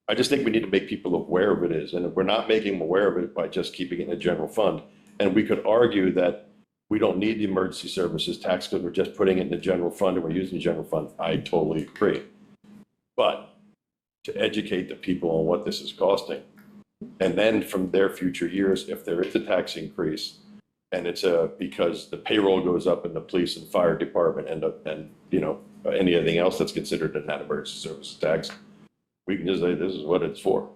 I just think we need to make people aware of it is, and if we're not making them aware of it by just keeping it in the general fund, and we could argue that we don't need the emergency services tax because we're just putting it in the general fund and we're using the general fund, I totally agree. But to educate the people on what this is costing, and then from their future years, if there is a tax increase, and it's because the payroll goes up in the police and fire department and anything else that's considered in that emergency services tax, we can just say this is what it's for.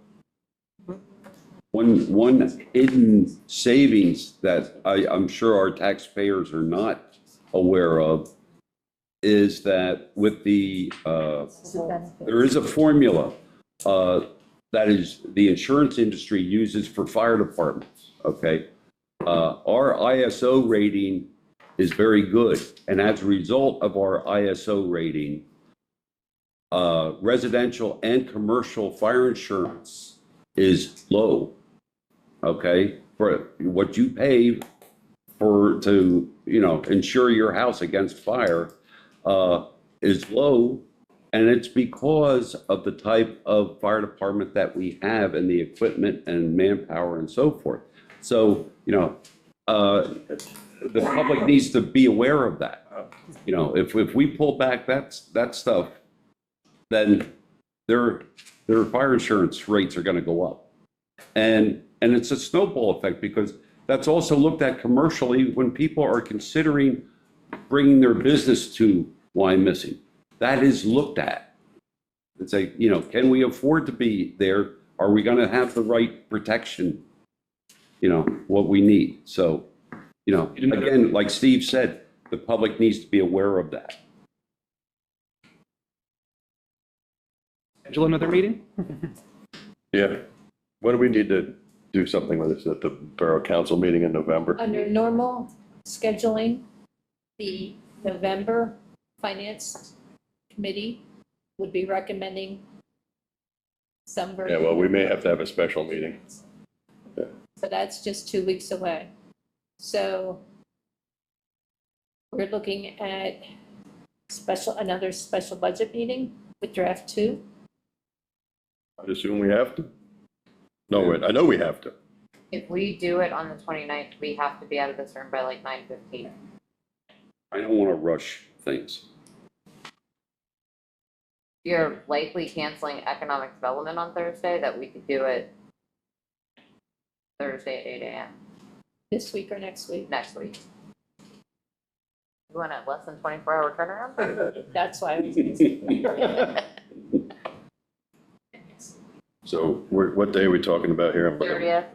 One hidden savings that I'm sure our taxpayers are not aware of is that with the, there is a formula that is the insurance industry uses for fire departments, okay? Our ISO rating is very good, and as a result of our ISO rating, residential and commercial fire insurance is low, okay? For what you pay to insure your house against fire is low, and it's because of the type of fire department that we have and the equipment and manpower and so forth. So, the public needs to be aware of that. If we pull back that stuff, then their fire insurance rates are going to go up. And it's a snowball effect because that's also looked at commercially when people are considering bringing their business to Wyomissing. That is looked at. It's like, can we afford to be there? Are we going to have the right protection? What we need. So, again, like Steve said, the public needs to be aware of that. Schedule another meeting? Yeah. When do we need to do something with this at the Borough Council meeting in November? Under normal scheduling, the November Finance Committee would be recommending some version. Yeah, well, we may have to have a special meeting. So that's just 2 weeks away. So we're looking at another special budget meeting with draft 2. I'd assume we have to. No, wait, I know we have to. If we do it on the 29th, we have to be out of this room by like 9:15. I don't want to rush things. You're likely canceling economic development on Thursday, that we could do it Thursday at 8 AM This week or next week? next week. You want a less than 24-hour turnaround? That's why I was gonna say. So what day are we talking about here? 30th.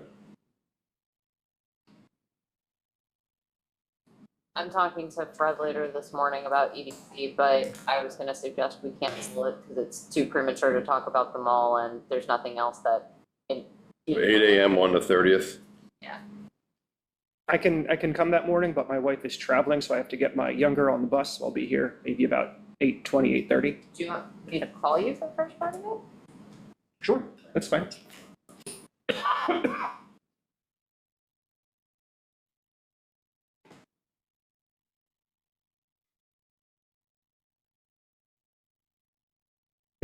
I'm talking to Fred later this morning about EDC, but I was gonna suggest we cancel it because it's too premature to talk about them all and there's nothing else that. 8 AM on the 30th? I can come that morning, but my wife is traveling, so I have to get my younger on the bus. I'll be here maybe about 8:20, 8:30. Do you want me to call you for the first part of it? Sure, that's fine.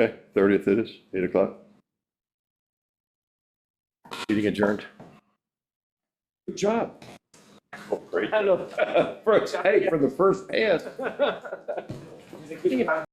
Okay, 30th it is, 8 o'clock. Meeting adjourned. Good job. Oh, great. Hey, for the first pass.